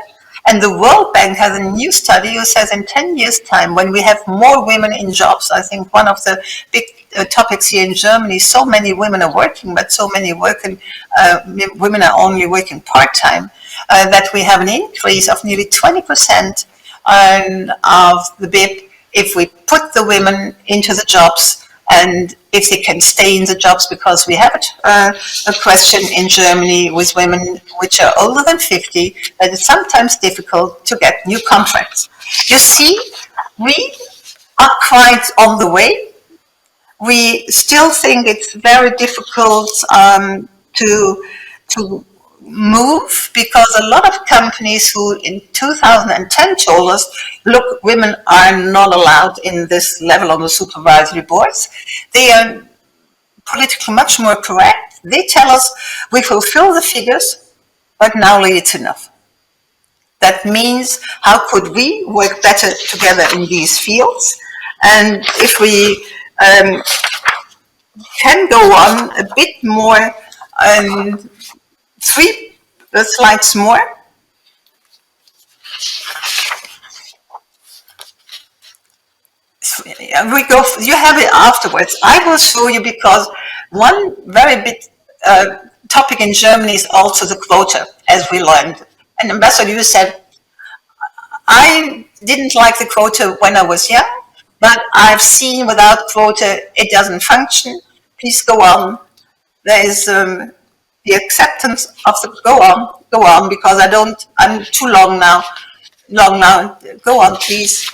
And the World Bank has a new study who says in 10 years' time, when we have more women in jobs, I think one of the big topics here in Germany, so many women are working, but so many women are only working part-time, that we have an increase of nearly 20% of the BIP if we put the women into the jobs and if they can stay in the jobs, because we have a question in Germany with women which are older than 50 that it's sometimes difficult to get new contracts. You see, we are quite on the way. We still think it's very difficult to move, because a lot of companies who in 2010 told us, look, women are not allowed in this level on the supervisory boards. They are politically much more correct. They tell us we fulfill the figures, but now it's enough. That means how could we work better together in these fields? And if we can go on a bit more, 3 slides more. We go. You have it afterwards. I will show you, because one very big topic in Germany is also the quota, as we learned. And Ambassador, you said, I didn't like the quota when I was young, but I've seen without quota it doesn't function. Please go on. There is the acceptance of the go on, because I'm too long now. Go on, please.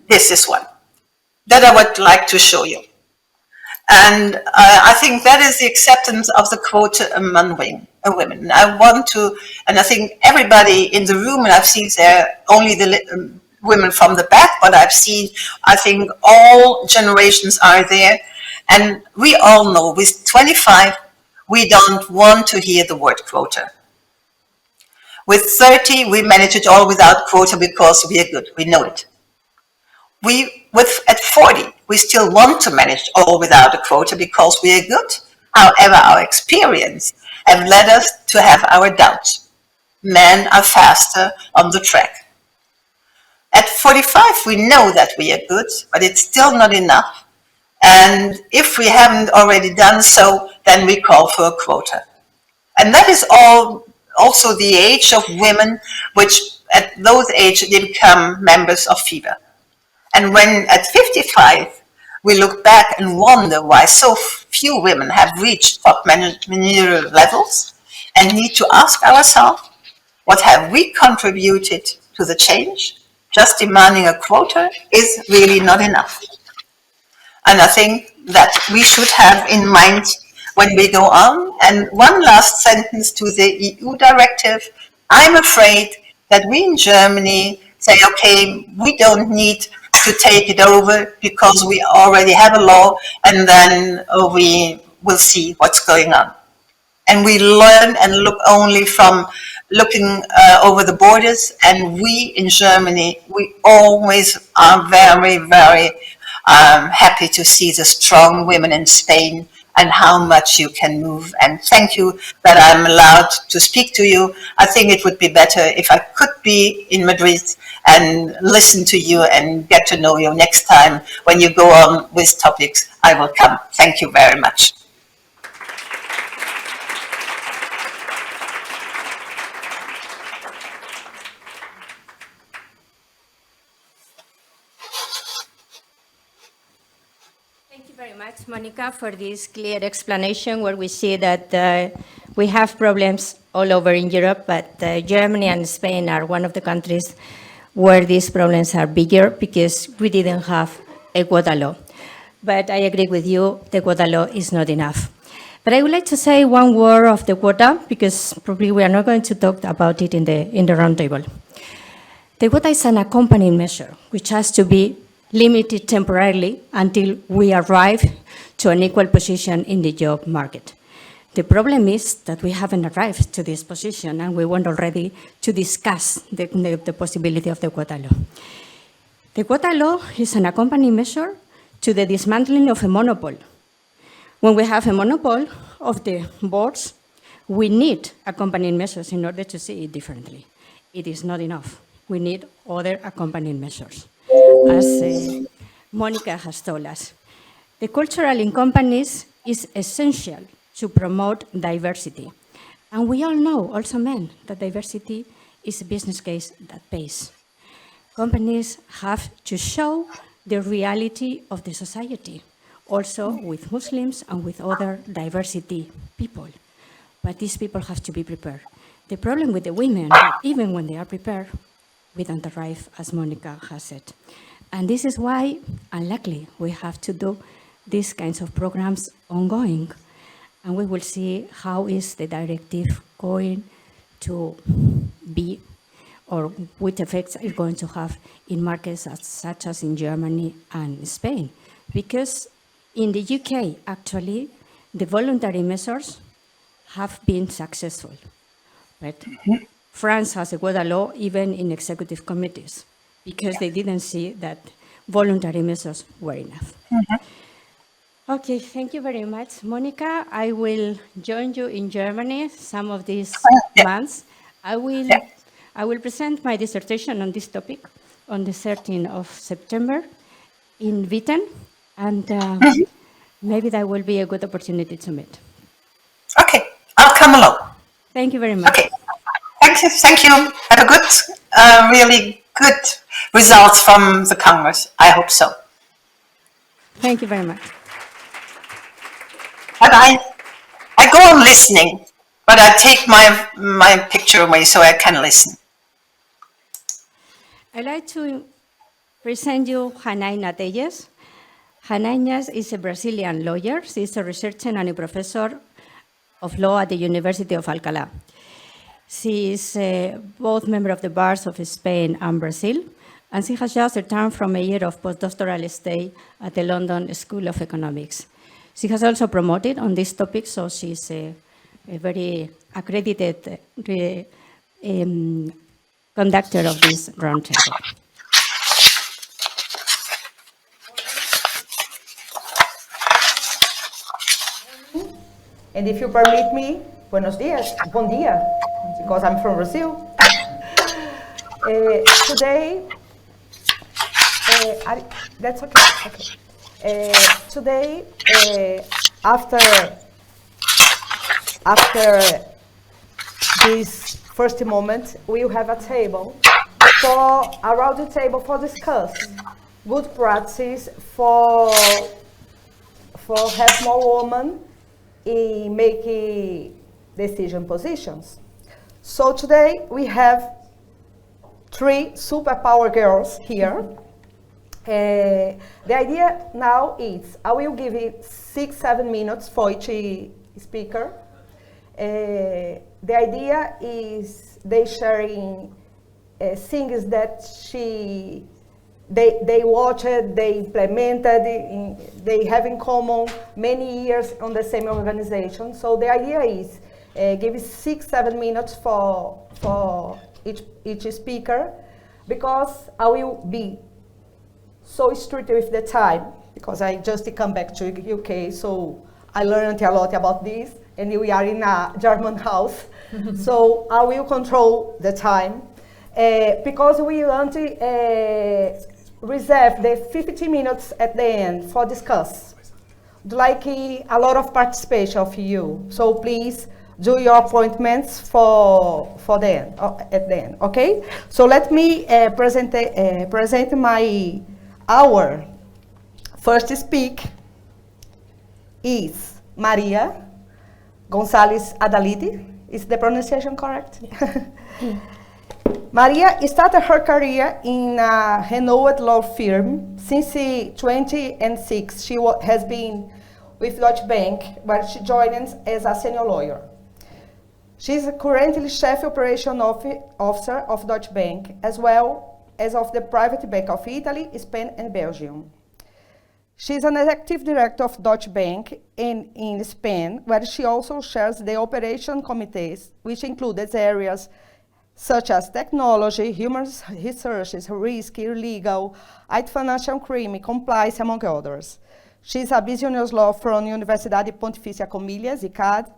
This is one that I would like to show you. And I think that is the acceptance of the quota among women. I want to, and I think everybody in the room, and I've seen there only the women from the back, but I've seen, I think all generations are there. And we all know with 25, we don't want to hear the word quota. With 30, we manage it all without quota because we are good, we know it. At 40, we still want to manage all without a quota because we are good. However, our experience have led us to have our doubts. Men are faster on the track. At 45, we know that we are good, but it's still not enough. And if we haven't already done so, then we call for a quota. And that is also the age of women, which at those ages they become members of FIBA. And when at 55, we look back and wonder why so few women have reached top managerial levels, and need to ask ourselves, what have we contributed to the change? Just demanding a quota is really not enough. And I think that we should have in mind when we go on. And one last sentence to the EU directive. I'm afraid that we in Germany say, okay, we don't need to take it over because we already have a law, and then we will see what's going on. And we learn and look only from looking over the borders, and we in Germany, we always are very, very happy to see the strong women in Spain and how much you can move. And thank you that I'm allowed to speak to you. I think it would be better if I could be in Madrid and listen to you and get to know you next time. When you go on with topics, I will come. Thank you very much. Very much, Monica, for this clear explanation where we see that we have problems all over in Europe, but Germany and Spain are one of the countries where these problems are bigger because we didn't have a quota law. But I agree with you, the quota law is not enough. But I would like to say one word of the quota, because probably we are not going to talk about it in the roundtable. The quota is an accompanying measure, which has to be limited temporarily until we arrive to an equal position in the job market. The problem is that we haven't arrived to this position, and we want already to discuss the possibility of the quota law. The quota law is an accompanying measure to the dismantling of a monopoly. When we have a monopoly of the boards, we need accompanying measures in order to see it differently. it is not enough. We need other accompanying measures. As Monica has told us, the cultural in companies is essential to promote diversity. And we all know, also men, that diversity is a business case that pays. Companies have to show the reality of the society, also with Muslims and with other diversity people. But these people have to be prepared. The problem with the women, even when they are prepared, we don't arrive, as Monica has said. And this is why, unluckily, we have to do these kinds of programs ongoing. And we will see how is the directive going to be, or what effects it's going to have in markets such as in Germany and Spain. Because in the UK, actually, the voluntary measures have been successful. But France has a good law even in executive committees because they didn't see that voluntary measures were enough. Okay, thank you very much, Monica. I will join you in Germany some of these months. I will present my dissertation on this topic on the 13th of September in Witten, and maybe that will be a good opportunity to meet. Okay, I'll come along. Thank you very much. Okay, thank you. Have a good, really good results from the Congress. I hope so. Thank you very much. But I go on listening, but I take my picture away so I can listen. I'd like to present you Janaína Telles. Janaína is a Brazilian lawyer. She's a researcher and a professor of law at the University of Alcalá. She is both member of the bars of Spain and Brazil, and she has just returned from a year of postdoctoral stay at the London School of Economics. She has also promoted on this topic, so she's a very accredited conductor of this roundtable. And if you permit me, buenos dias, bom dia, because I'm from Brazil. Today, that's okay. Today, after this first moment, we will have a table around the table for discuss good practice for have more women in making decision positions. So today we have 3 superpower girls here. The idea now is I will give you 6-7 minutes for each speaker. The idea is they sharing things that they watched, they implemented, they have in common many years on the same organization. So the idea is give 6-7 minutes for each speaker, because I will be so strict with the time, because I just come back to UK, so I learned a lot about this, and we are in a German house, so I will control the time, because we want to reserve the 50 minutes at the end for discuss. Like a lot of participation of you, so please do your appointments for the end, at the end, okay? So let me present our first speak is Maria Gonzalez Adalidi. Is the pronunciation correct? Maria started her career in a renowned law firm. Since 2006, she has been with Deutsche Bank, where she joined as a senior lawyer. She is currently Chief Operation Officer of Deutsche Bank, as well as of the Private Bank of Italy, Spain, and Belgium. She is an executive director of Deutsche Bank in Spain, where she also chairs the operation committees, which includes areas such as technology, human resources, risk, legal, financial crime, compliance, among others. She is a business law from Universidade Pontifícia Comilhas, ICAD,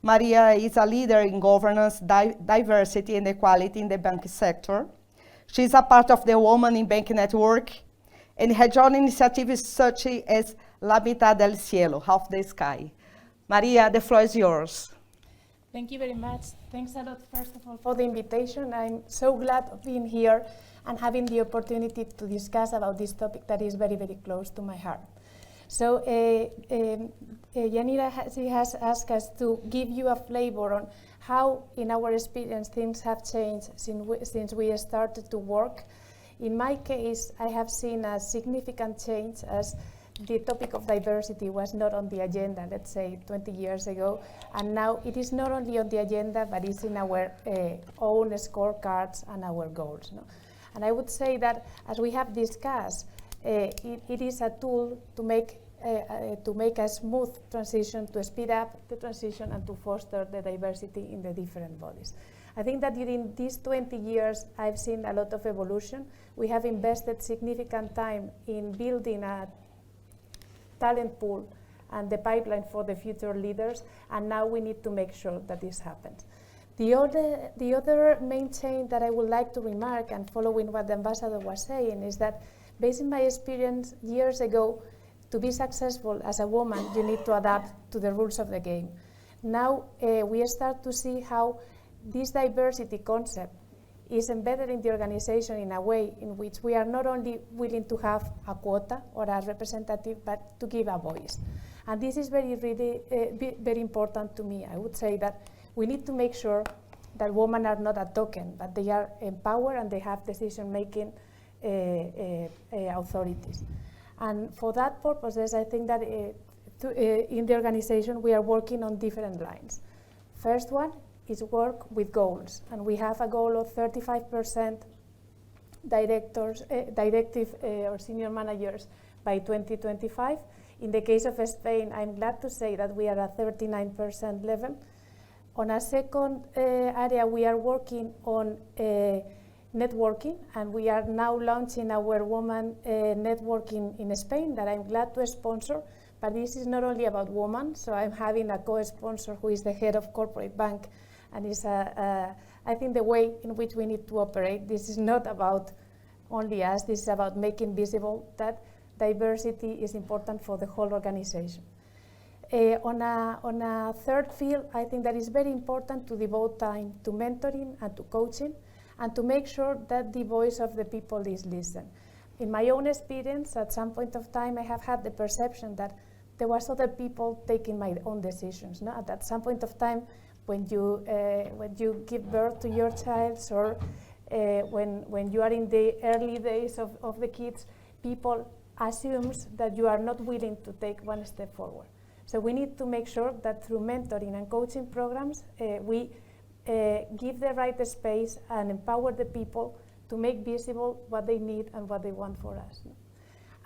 Maria is a leader in governance, diversity, and equality in the banking sector. She's a part of the Women in Banking Network, and has joined initiatives such as La Mitad del Cielo, Half the Sky. Maria, the floor is yours. Thank you very much. Thanks a lot, first of all, for the invitation. I'm so glad of being here and having the opportunity to discuss about this topic that is very, very close to my heart. So Yanira has asked us to give you a flavor on how, in our experience, things have changed since we started to work. In my case, I have seen a significant change as the topic of diversity was not on the agenda, let's say 20 years ago, and now it is not only on the agenda, but it's in our own scorecards and our goals. No? And I would say that, as we have discussed, it is a tool to make a smooth transition, to speed up the transition and to foster the diversity in the different bodies. I think that during these 20 years, I've seen a lot of evolution. We have invested significant time in building a talent pool and the pipeline for the future leaders, and now we need to make sure that this happens. The other main change that I would like to remark, and following what the ambassador was saying, is that based on my experience years ago, to be successful as a woman, you need to adapt to the rules of the game. Now we start to see how this diversity concept is embedded in the organization in a way in which we are not only willing to have a quota or a representative, but to give a voice. And this is very important to me. I would say that we need to make sure that women are not a token, but they are empowered and they have decision-making authorities. And for that purposes, I think that in the organization we are working on different lines. First one is work with goals, and we have a goal of 35% directive or senior managers by 2025. In the case of Spain, I'm glad to say that we are at 39% level. On a second area, we are working on networking, and we are now launching our woman networking in Spain that I'm glad to sponsor. But this is not only about women, so I'm having a co-sponsor who is the head of corporate bank, and is I think the way in which we need to operate. This is not about only us. This is about making visible that diversity is important for the whole organization. On a third field, I think that it's very important to devote time to mentoring and to coaching, and to make sure that the voice of the people is listened. In my own experience, at some point of time, I have had the perception that there was other people taking my own decisions. No? At some point of time, when you give birth to your child, or when you are in the early days of the kids, people assumes that you are not willing to take one step forward. So we need to make sure that through mentoring and coaching programs, we give the right space and empower the people to make visible what they need and what they want for us.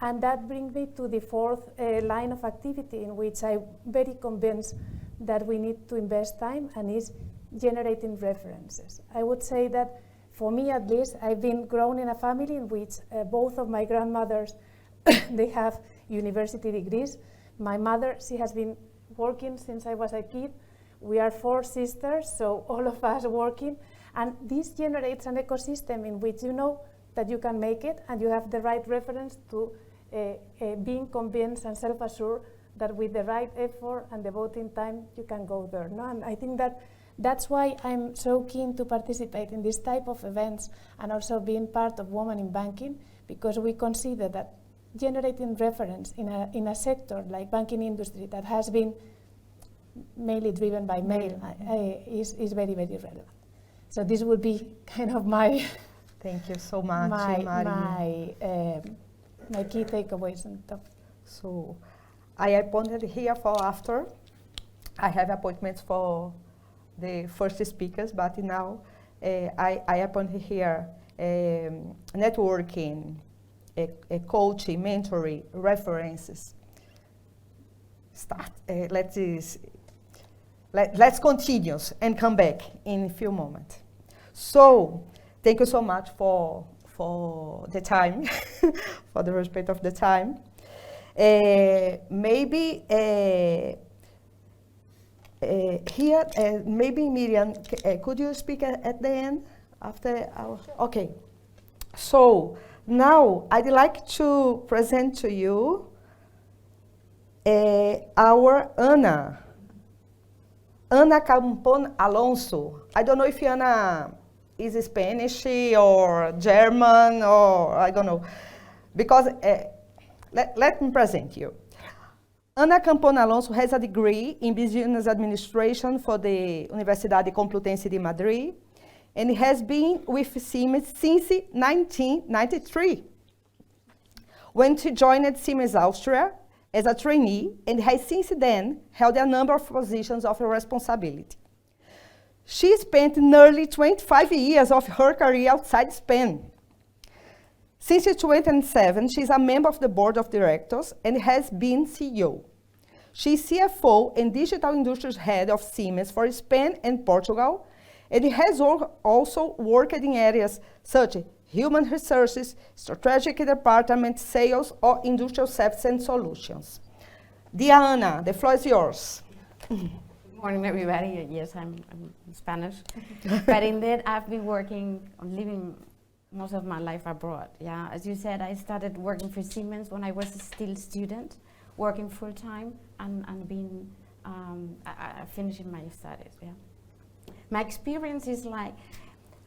And that brings me to the fourth line of activity, in which I'm very convinced that we need to invest time, and is generating references. I would say that, for me at least, I've been grown in a family in which both of my grandmothers, they have university degrees. My mother, she has been working since I was a kid. We are 4 sisters, so all of us working. And this generates an ecosystem in which you know that you can make it, and you have the right reference to being convinced and self-assured that with the right effort and devoting time, you can go there. No? And I think that that's why I'm so keen to participate in this type of events, and also being part of Women in Banking, because we consider that generating reference in a sector like banking industry that has been mainly driven by male is very, very relevant. So this would be kind of my Thank you so much, my key takeaways on top. So I appointed here for after. I have appointments for the first speakers, but now I appointed here networking, coaching, mentoring, references. Let's continue and come back in a few moments. So thank you so much for the time, for the respect of the time. Maybe Here, maybe Miriam, could you speak at the end after our? Okay. So now I'd like to present to you our Ana Campon Alonso. I don't know if Ana is Spanish or German or I don't know, because let me present you. Ana Campon Alonso has a degree in business administration for the Universidade Complutense de Madrid, and has been with Siemens since 1993, when she joined Siemens Austria as a trainee, and has since then held a number of positions of responsibility. She spent nearly 25 years of her career outside Spain. Since 2007, she is a member of the board of directors and has been CEO. She is CFO and Digital Industries Head of Siemens for Spain and Portugal, and has also worked in areas such as human resources, strategic department, sales, or industrial services and solutions. Dear Ana, the floor is yours. Good morning, everybody. Yes, I'm Spanish. But indeed, I've been living most of my life abroad. Yeah, as you said, I started working for Siemens when I was still a student, working full time and being finishing my studies. Yeah, my experience is like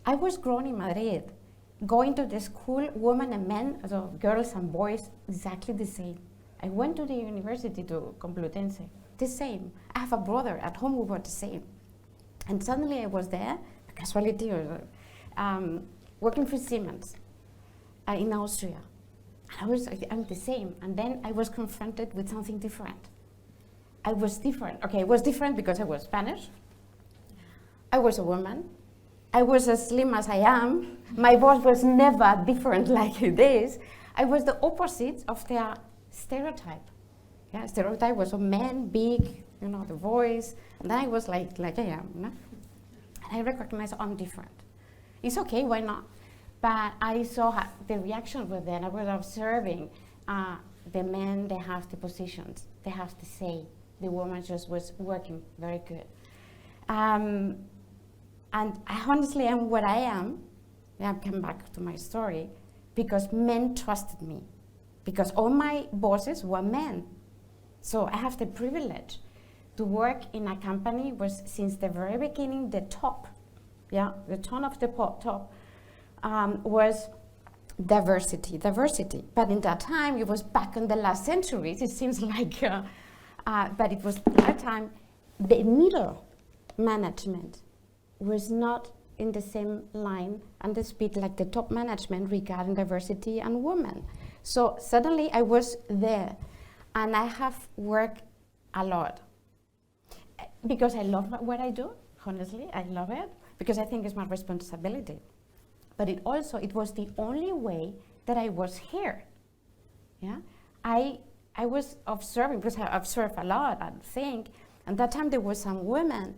I was grown in Madrid, going to the school, women and men, so girls and boys, exactly the same. I went to the university to Complutense, the same. I have a brother at home who was the same. And suddenly I was there, a casualty, working for Siemens in Austria. And I'm the same. And then I was confronted with something different. I was different. Okay, I was different because I was Spanish. I was a woman. I was as slim as I am. My voice was never different like this. I was the opposite of their stereotype. Yeah, stereotype was a man, big, the voice, and then I was like I am. No? And I recognized I'm different. It's okay, why not? But I saw the reaction with them. I was observing the men, they have the positions, they have the say. The woman just was working very good. And I honestly am what I am. I'll come back to my story, because men trusted me, because all my bosses were men. So I have the privilege to work in a company where since the very beginning, the top, the tone of the top was diversity. But in that time, it was back in the last centuries, it seems like, but it was that time, the middle management was not in the same line and the speed like the top management regarding diversity and women. So suddenly I was there, and I have worked a lot because I love what I do. Honestly, I love it because I think it's my responsibility. But it was the only way that I was here. Yeah, I was observing, because I observe a lot and think, and that time there were some women,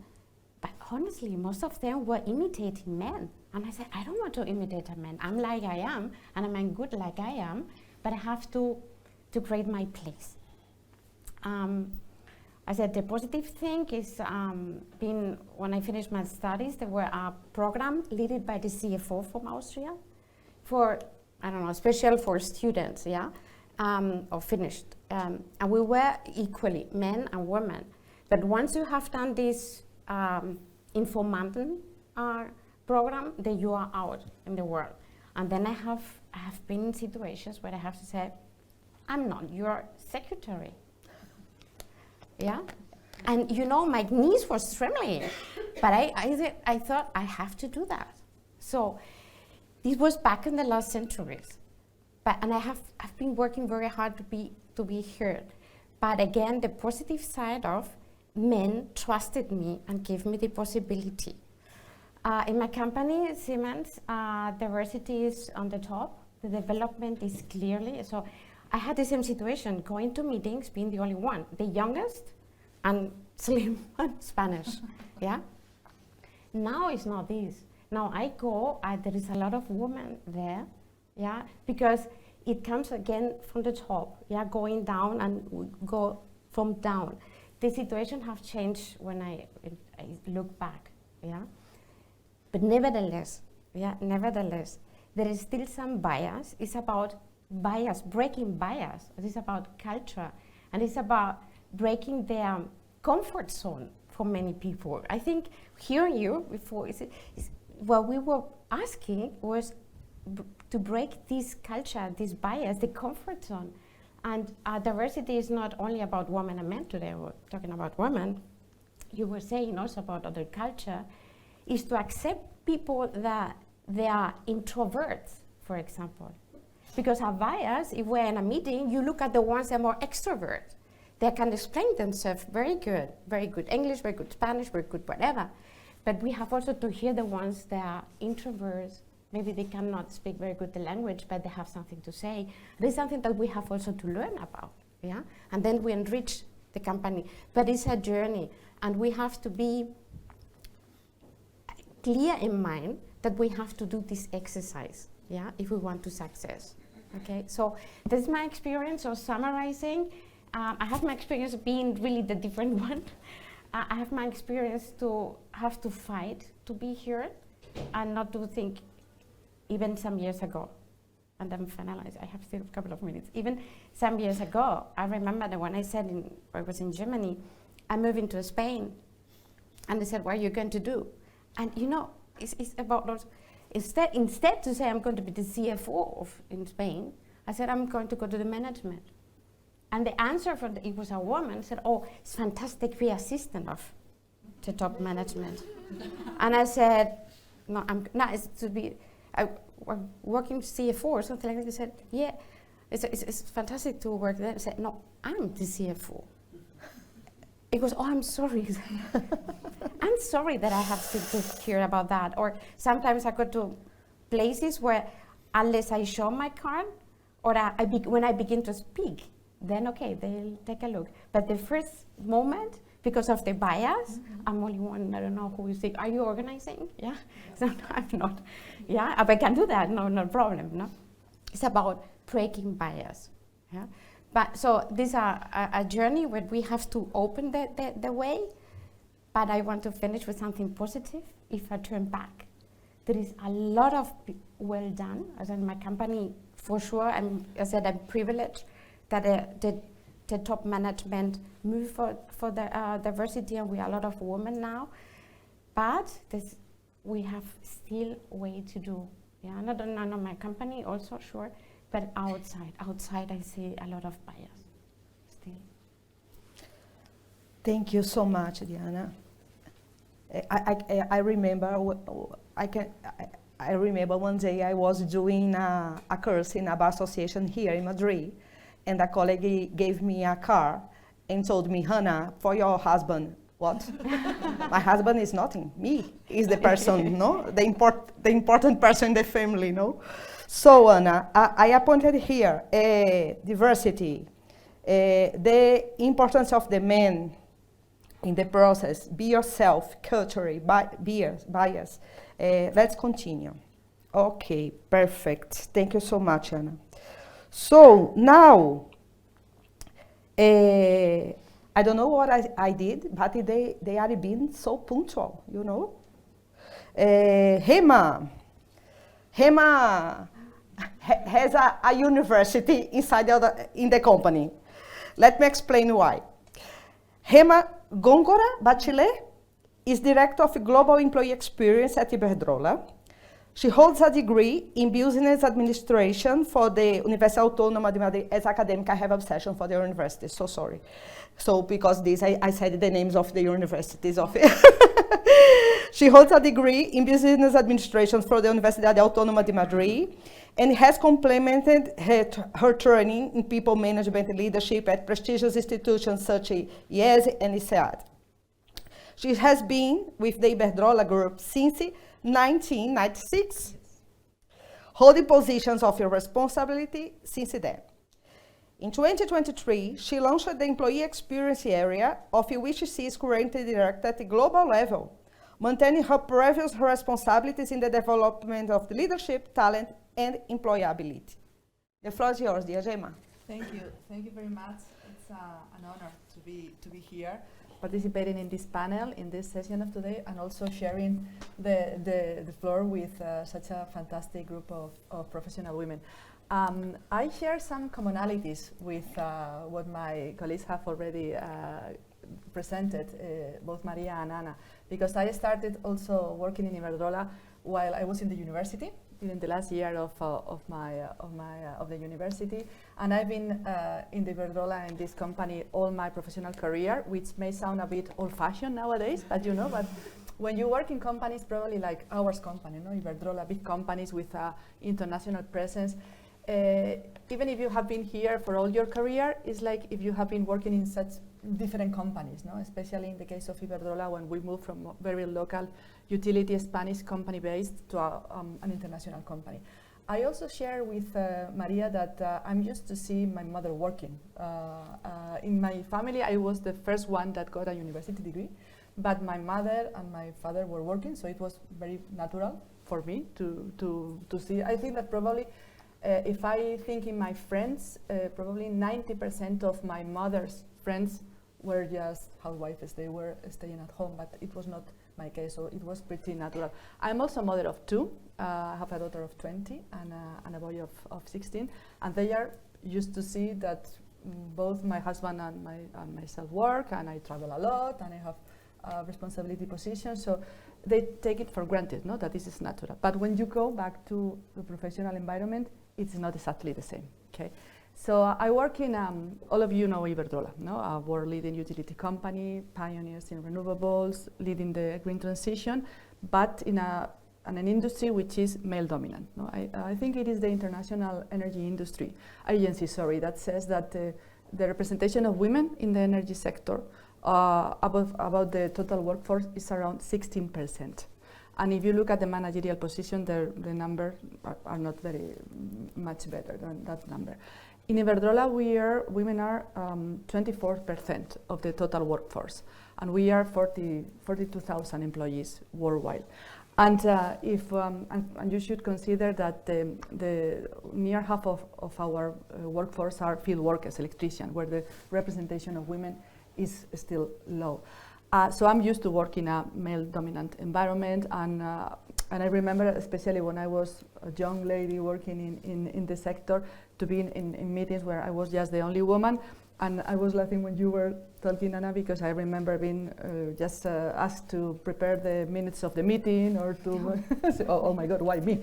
but honestly, most of them were imitating men. And I said, I don't want to imitate a man. I'm like I am, and I'm good like I am, but I have to create my place. I said the positive thing is when I finished my studies, there were a program led by the CFO from Austria for, special for students, or finished. And we were equally, men and women. But once you have done this informant program, then you are out in the world. And then I have been in situations where I have to say, I'm not your secretary. Yeah, and my knees were trembling, but I thought I have to do that. So this was back in the last centuries, and I've been working very hard to be heard. But again, the positive side of men trusted me and gave me the possibility. In my company, Siemens, diversity is on the top. The development is clearly so. I had the same situation, going to meetings, being the only one, the youngest, and slim and Spanish, yeah? Now it's not this. Now I go, there is a lot of women there, yeah? Because it comes again from the top, yeah? Going down and go from down. the situation have changed when I look back, yeah. But nevertheless, there is still some bias. It's about bias, breaking bias. It's about culture, and it's about breaking their comfort zone for many people. I think hearing you before, what we were asking was to break this culture, this bias, the comfort zone. And diversity is not only about women and men today. We're talking about women. You were saying also about other culture, is to accept people that they are introverts, for example. Because our bias, if we're in a meeting, you look at the ones that are more extrovert. They can explain themselves very good English, very good Spanish, very good whatever. But we have also to hear the ones that are introverts. Maybe they cannot speak very good the language, but they have something to say. There's something that we have also to learn about, yeah? And then we enrich the company. But it's a journey, and we have to be clear in mind that we have to do this exercise, yeah, if we want to success, okay? So this is my experience of summarizing. I have my experience of being really the different one. I have my experience to have to fight to be here and not to think even some years ago. And then finalize, I have still a couple of minutes. Even some years ago, I remember that when I was in Germany, I moved into Spain, and they said, what are you going to do? And you know, it's about those, instead to say I'm going to be the CFO in Spain, I said I'm going to go to the management. And the answer it was a woman, said, oh, it's fantastic, be assistant of the top management. And I said, no, it's to be, I'm working CFO or something like that. They said, yeah, it's fantastic to work there. I said, no, I'm the CFO. It goes, oh, I'm sorry. I'm sorry that I have to hear about that. Or sometimes I go to places where unless I show my card or when I begin to speak, then okay, they'll take a look. But the first moment, because of the bias, I'm only one, I don't know who is sick. Are you organizing? Yeah, so no, I'm not. Yeah, but I can do that, no problem, no? It's about breaking bias, yeah? But so these are a journey where we have to open the way, but I want to finish with something positive. If I turn back, there is a lot of well done, as in my company, for sure, I said I'm privileged that the top management move for the diversity, and we are a lot of women now. But we have still way to do. Yeah, not on my company also, sure, but outside I see a lot of bias still. Thank you so much, Diana. I remember one day I was doing a course in a bar association here in Madrid, and a colleague gave me a car and told me, Hannah, for your husband. What? My husband is nothing. Me is the person, no? The important person in the family, no? So, Anna, I appointed here diversity, the importance of the men in the process, be yourself, culture, bias. Let's continue. Okay, perfect. Thank you so much, Anna. So now, I don't know what I did, but they are being so punctual, you know. Hema has a university inside in the company. Let me explain why. Hema Góngora Bachelet is Director of Global Employee Experience at Iberdrola. She holds a degree in Business Administration for the Universidad Autónoma de Madrid. As academic, I have obsession for the university, so sorry. So because this, I said the names of the universities of it. She holds a degree in Business Administration for the Universidad Autónoma de Madrid and has complemented her training in people management and leadership at prestigious institutions such as IES and ISEAD. She has been with the Iberdrola Group since 1996, holding positions of responsibility since then. In 2023, she launched the Employee Experience area, of which she is currently director at the global level, maintaining her previous responsibilities in the development of the leadership, talent, and employability. The floor is yours, dear Gemma. Thank you very much. It's an honor to be here, participating in this panel, in this session of today, and also sharing the floor with such a fantastic group of professional women. I share some commonalities with what my colleagues have already presented, both Maria and Ana, because I started also working in Iberdrola while I was in the university, during the last year of the university, and I've been in the Iberdrola in this company all my professional career, which may sound a bit old-fashioned nowadays, as you know, but when you work in companies probably like ours company, Iberdrola, big companies with international presence, even if you have been here for all your career, it's like if you have been working in such different companies, especially in the case of Iberdrola, when we moved from a very local utility Spanish company based to an international company. I also share with Maria that I'm used to see my mother working. In my family, I was the first one that got a university degree, but my mother and my father were working, so it was very natural for me to see. I think that probably if I think in my friends, probably 90% of my mother's friends were just housewives. They were staying at home, but it was not my case, so it was pretty natural. I'm also a mother of two. I have a daughter of 20 and a boy of 16, and they are used to see that both my husband and myself work, and I travel a lot, and I have a responsibility position, so they take it for granted, that this is natural. But when you go back to the professional environment, it's not exactly the same, okay? So I work in, all of you know Iberdrola, a world-leading utility company, pioneers in renewables, leading the green transition, but in an industry which is male-dominant. I think it is the International Energy Industry Agency, that says that the representation of women in the energy sector about the total workforce is around 16%. And if you look at the managerial position, the numbers are not very much better than that number. In Iberdrola, women are 24% of the total workforce, and we are 42,000 employees worldwide. And and you should consider that the near half of our workforce are field workers, electricians, where the representation of women is still low. So I'm used to working in a male-dominant environment, and I remember, especially when I was a young lady working in the sector, to be in meetings where I was just the only woman. And I was laughing when you were talking, Anna, because I remember being just asked to prepare the minutes of the meeting, or to say, oh my God, why me?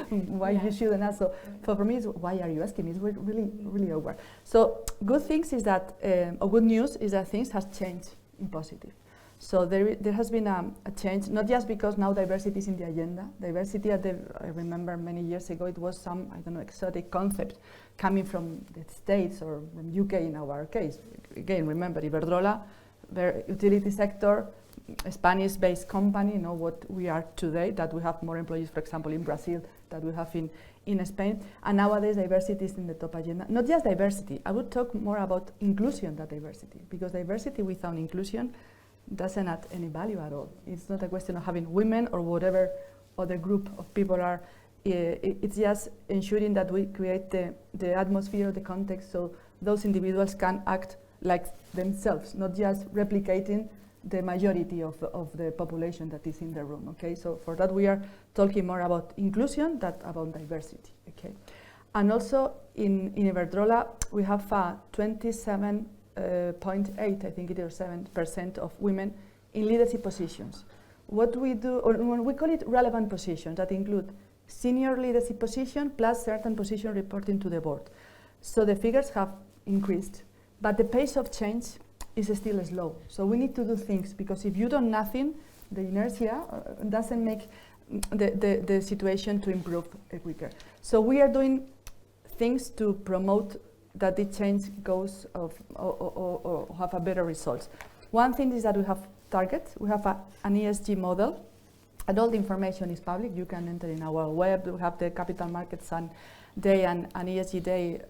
Why you shouldn't ask? So for me, it's, why are you asking? It's really, really awkward. So good things is that, or good news is that things have changed in positive. So there has been a change, not just because now diversity is in the agenda. Diversity, I remember many years ago, it was some, exotic concept coming from the States or from UK in our case. Again, remember, Iberdrola, the utility sector, a Spanish-based company, what we are today, that we have more employees, for example, in Brazil than we have in Spain. And nowadays, diversity is in the top agenda. Not just diversity, I would talk more about inclusion than diversity, because diversity without inclusion doesn't add any value at all. It's not a question of having women or whatever other group of people are. It's just ensuring that we create the atmosphere, the context, so those individuals can act like themselves, not just replicating the majority of the population that is in the room. Okay, so for that we are talking more about inclusion than about diversity. Okay, and also in Iberdrola we have 27.8, I think it is 7% of women in leadership positions. What we do, or we call it relevant positions, that include senior leadership position plus certain position reporting to the board. So the figures have increased, but the pace of change is still slow. So we need to do things, because if you do nothing, the inertia doesn't make the situation to improve quicker. So we are doing things to promote that the change goes or have a better results. One thing is that we have targets. We have an ESG model, and all the information is public. You can enter in our web. We have the Capital Markets Day and an ESG Day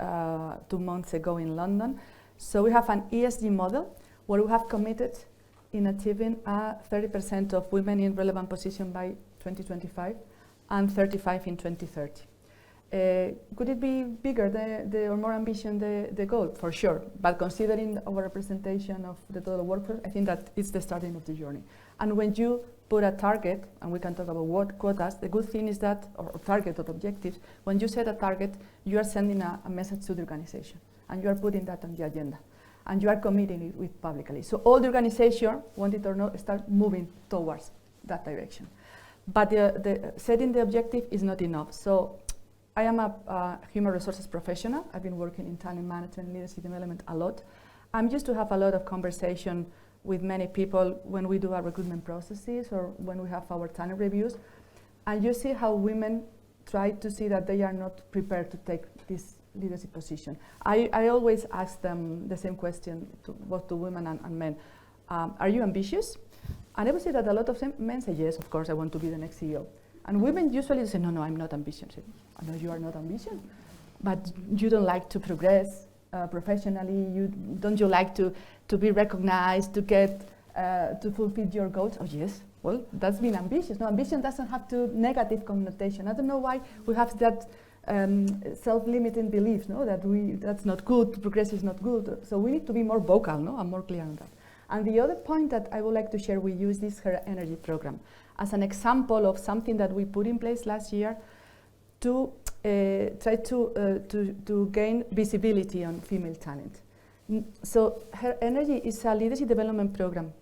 2 months ago in London. So we have an ESG model where we have committed in achieving 30% of women in relevant position by 2025 and 35 in 2030. Could it be bigger, or more ambition, the goal? For sure. But considering our representation of the total workforce, I think that it's the starting of the journey. And when you put a target, and we can talk about what quotas, the good thing is that, or target or objectives, when you set a target, you are sending a message to the organization, and you are putting that on the agenda, and you are committing it with publicly. So all the organization, want it or not, start moving towards that direction. But setting the objective is not enough. So I am a human resources professional. I've been working in talent management, leadership development a lot. I'm used to have a lot of conversation with many people when we do our recruitment processes or when we have our talent reviews. And you see how women try to see that they are not prepared to take this leadership position. I always ask them the same question, both to women and men. Are you ambitious? And I would say that a lot of men say, yes, of course, I want to be the next CEO. And women usually say, no, I'm not ambitious. I know you are not ambitious, but you don't like to progress professionally. Don't you like to be recognized, to get, to fulfill your goals? Oh, yes. Well, that's being ambitious. No, ambition doesn't have to negative connotation. I don't know why we have that self-limiting belief, no, that's not good, progress is not good. So we need to be more vocal, no, and more clear on that. And the other point that I would like to share with you is this Her Energy program as an example of something that we put in place last year to try to gain visibility on female talent. So Her Energy is a leadership development program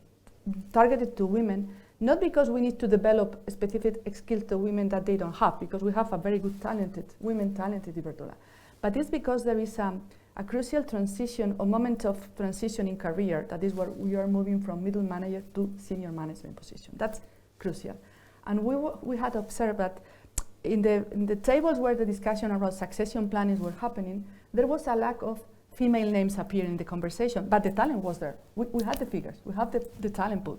targeted to women, not because we need to develop specific skills to women that they don't have, because we have a very good women talented Iberdrola, but it's because there is a crucial transition or moment of transition in career, that is where we are moving from middle manager to senior management position. That's crucial. And we had observed that in the tables where the discussion around succession planning were happening, there was a lack of female names appearing in the conversation, but the talent was there. We had the figures, we have the talent pool.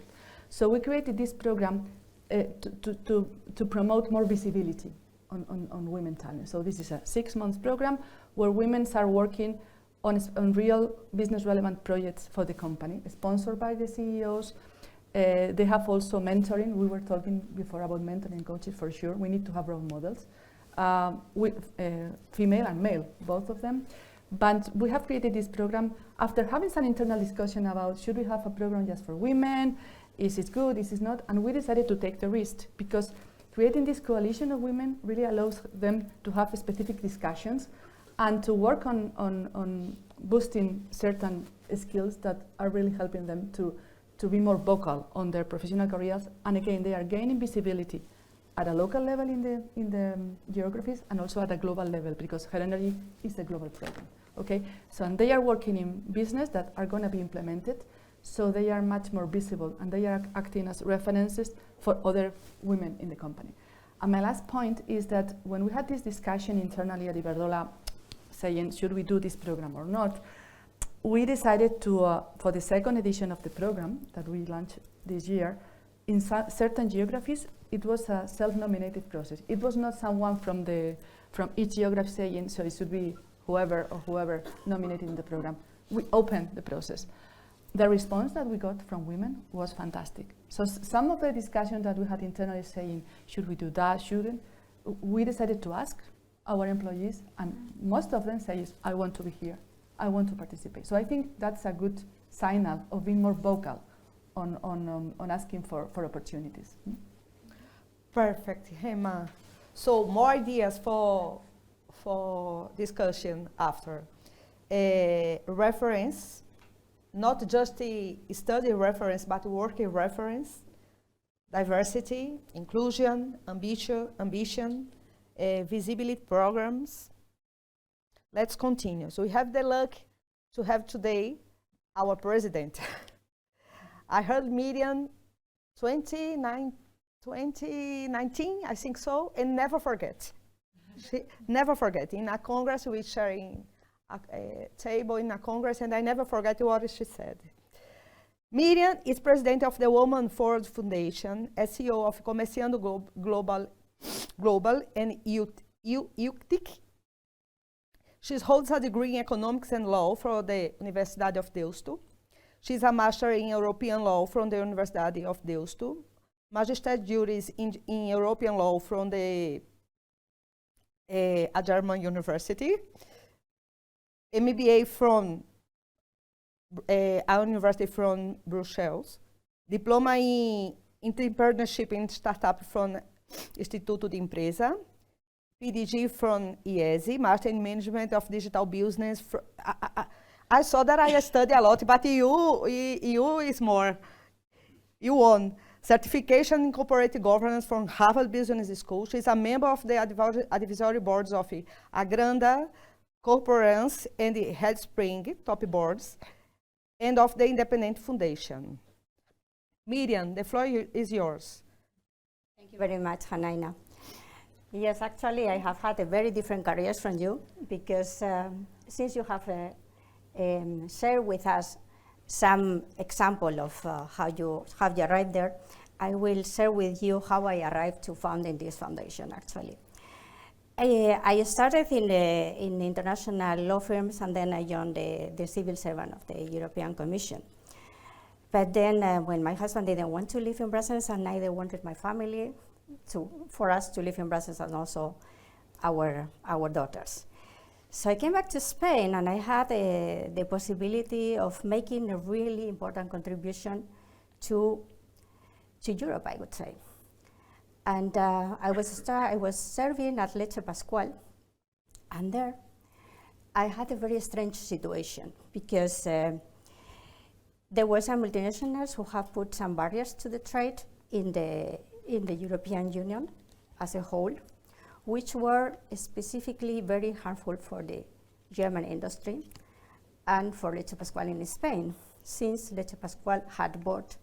So we created this program to promote more visibility on women talent. So this is a 6-month program where women are working on real business relevant projects for the company, sponsored by the CEOs. They have also mentoring. We were talking before about mentoring coaches, for sure. We need to have role models, with female and male, both of them. But we have created this program after having some internal discussion about should we have a program just for women? Is it good? Is it not? And we decided to take the risk because creating this coalition of women really allows them to have specific discussions and to work on boosting certain skills that are really helping them to be more vocal on their professional careers. And again, they are gaining visibility at a local level in the geographies and also at a global level, because Her Energy is a global program. Okay, so and they are working in business that are going to be implemented, so they are much more visible and they are acting as references for other women in the company. And my last point is that when we had this discussion internally at Iberdrola, saying should we do this program or not, we decided to, for the second edition of the program that we launched this year, in certain geographies, it was a self-nominated process. It was not someone from each geography saying, so it should be whoever nominated in the program. We opened the process. The response that we got from women was fantastic. So some of the discussions that we had internally saying, should we do that, shouldn't, we decided to ask our employees, and most of them say, I want to be here, I want to participate. So I think that's a good signal of being more vocal on asking for opportunities. Perfect, Gemma. So more ideas for discussion after. Reference, not just the study reference, but working reference, diversity, inclusion, ambition, visibility programs. Let's continue. So we have the luck to have today our president. I heard Miriam 2019, I think so, and never forget. She never forget. In a congress, we sharing a table in a congress, and I never forget what she said. Miriam is president of the Women Forward Foundation, CEO of Comerciando Global and UTIC. She holds a degree in economics and law from the Universidade of Deusto. She's a master in European law from the Universidade of Deusto, Magister Juris in European law from the a German university, MBA from a university from Brussels, diploma in entrepreneurship in startup from Instituto de Empresa, PDG from IESE, Master in Management of Digital Business. I saw that I study a lot, but you is more. You won certification in corporate governance from Harvard Business School. She's a member of the advisory boards of Agranda, Corporance, and Headspring, top boards, and of the Independent Foundation. Miriam, the floor is yours. Thank you very much, Hanaina. Yes, actually, I have had a very different careers from you, because since you have shared with us some example of how you arrived there, I will share with you how I arrived to founding this foundation, actually. I started in international law firms, and then I joined the civil servant of the European Commission. But then when my husband didn't want to live in Brussels, and neither wanted my family for us to live in Brussels, and also our daughters. So I came back to Spain, and I had the possibility of making a really important contribution to Europe, I would say. And I was serving at Leche Pascual, and there I had a very strange situation, because there were some multinationals who have put some barriers to the trade in the European Union as a whole, which were specifically very harmful for the German industry and for Leche Pascual in Spain, since Leche Pascual had bought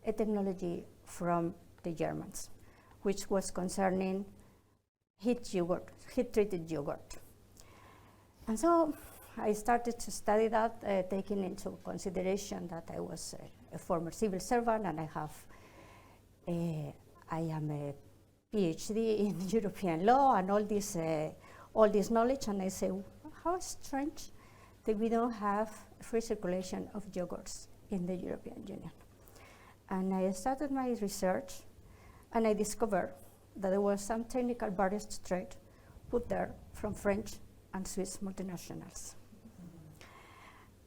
a technology from the Germans, which was concerning heat-treated yogurt. And so I started to study that, taking into consideration that I was a former civil servant, and I am a PhD in European law and all this knowledge, and I say, how strange that we don't have free circulation of yogurts in the European Union. And I started my research, and I discovered that there were some technical barriers to trade put there from French and Swiss multinationals.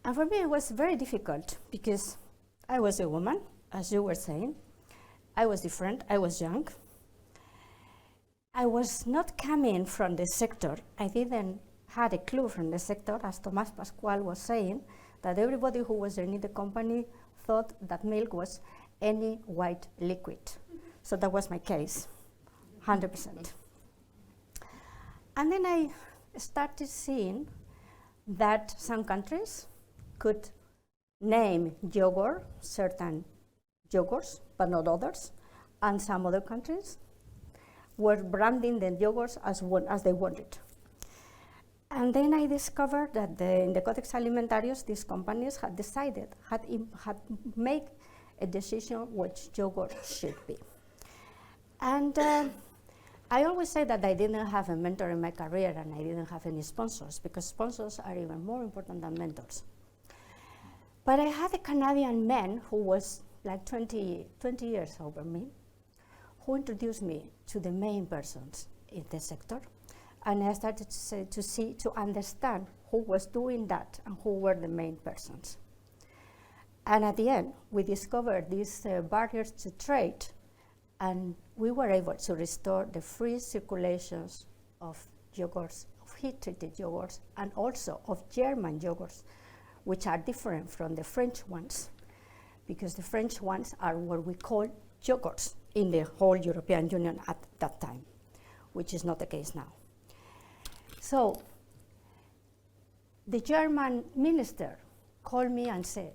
And for me, it was very difficult, because I was a woman, as you were saying. I was different, I was young. I was not coming from the sector. I didn't had a clue from the sector, as Tomás Pascual was saying, that everybody who was in the company thought that milk was any white liquid. So that was my case, 100%. And then I started seeing that some countries could name yogurt, certain yogurts, but not others, and some other countries were branding the yogurts as they wanted. And then I discovered that in the Codex Alimentarius, these companies had decided, had made a decision which yogurt should be. And I always say that I didn't have a mentor in my career, and I didn't have any sponsors, because sponsors are even more important than mentors. But I had a Canadian man who was like 20 years over me, who introduced me to the main persons in the sector. And I started to understand who was doing that and who were the main persons. And at the end, we discovered these barriers to trade, and we were able to restore the free circulations of yogurts, of heat-treated yogurts, and also of German yogurts, which are different from the French ones, because the French ones are what we call yogurts in the whole European Union at that time, which is not the case now. So the German minister called me and said,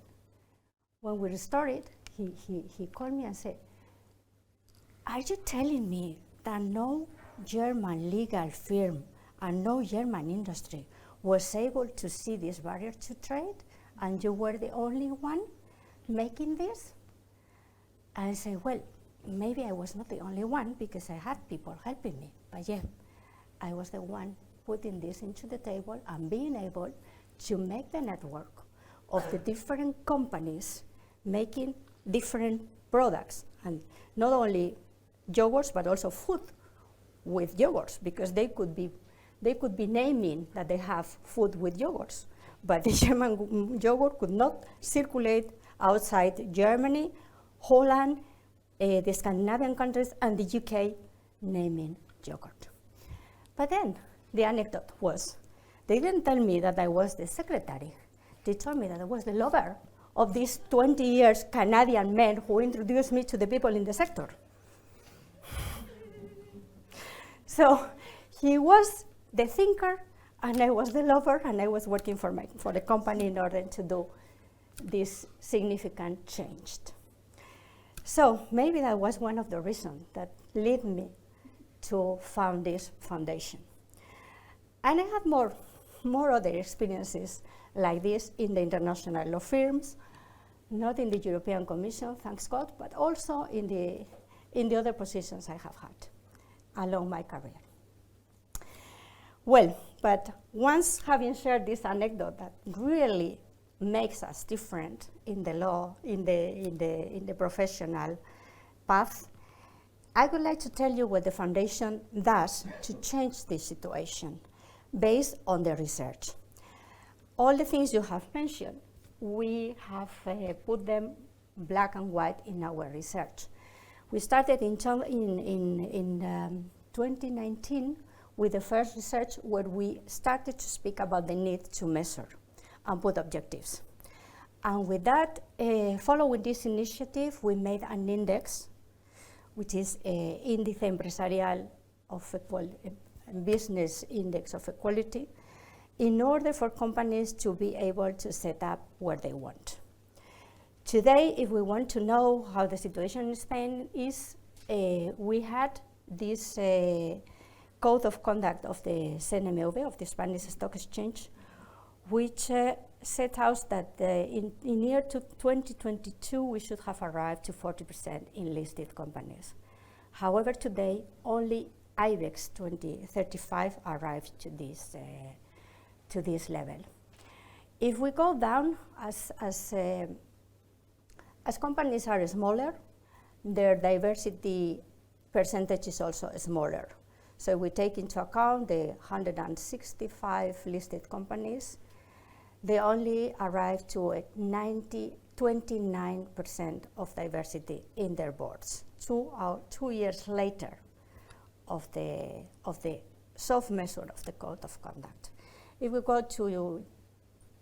when we restored it, he called me and said, are you telling me that no German legal firm and no German industry was able to see this barrier to trade, and you were the only one making this? And I said, well, maybe I was not the only one, because I had people helping me, but yeah, I was the one putting this into the table and being able to make the network of the different companies making different products, and not only yogurts, but also food with yogurts, because they could be they could be naming that they have food with yogurts, but the German yogurt could not circulate outside Germany, Holland, the Scandinavian countries, and the UK naming yogurt. But then the anecdote was, they didn't tell me that I was the secretary. They told me that I was the lover of these 20 years Canadian men who introduced me to the people in the sector. So he was the thinker, and I was the lover, and I was working for the company in order to do this significant change. So maybe that was one of the reasons that led me to found this foundation. And I had more other experiences like this in the international law firms, not in the European Commission, thanks God, but also in the other positions I have had along my career. Well, but once having shared this anecdote that really makes us different in the law, in the professional path, I would like to tell you what the foundation does to change this situation based on the research. All the things you have mentioned, we have put them black and white in our research. We started in 2019 with the first research where we started to speak about the need to measure and put objectives. And with that, following this initiative, we made an index, which is Índice Empresarial of Business Index of Equality, in order for companies to be able to set up where they want. Today, if we want to know how the situation in Spain is, we had this code of conduct of the CNMV, of the Spanish Stock Exchange, which set out that in year 2022, we should have arrived to 40% in listed companies. However, today, only IBEX 2035 arrived to this level. If we go down, as companies are smaller, their diversity percentage is also smaller. So we take into account the 165 listed companies, they only arrive to a 29% of diversity in their boards, 2 years later of the soft measure of the code of conduct. If we go to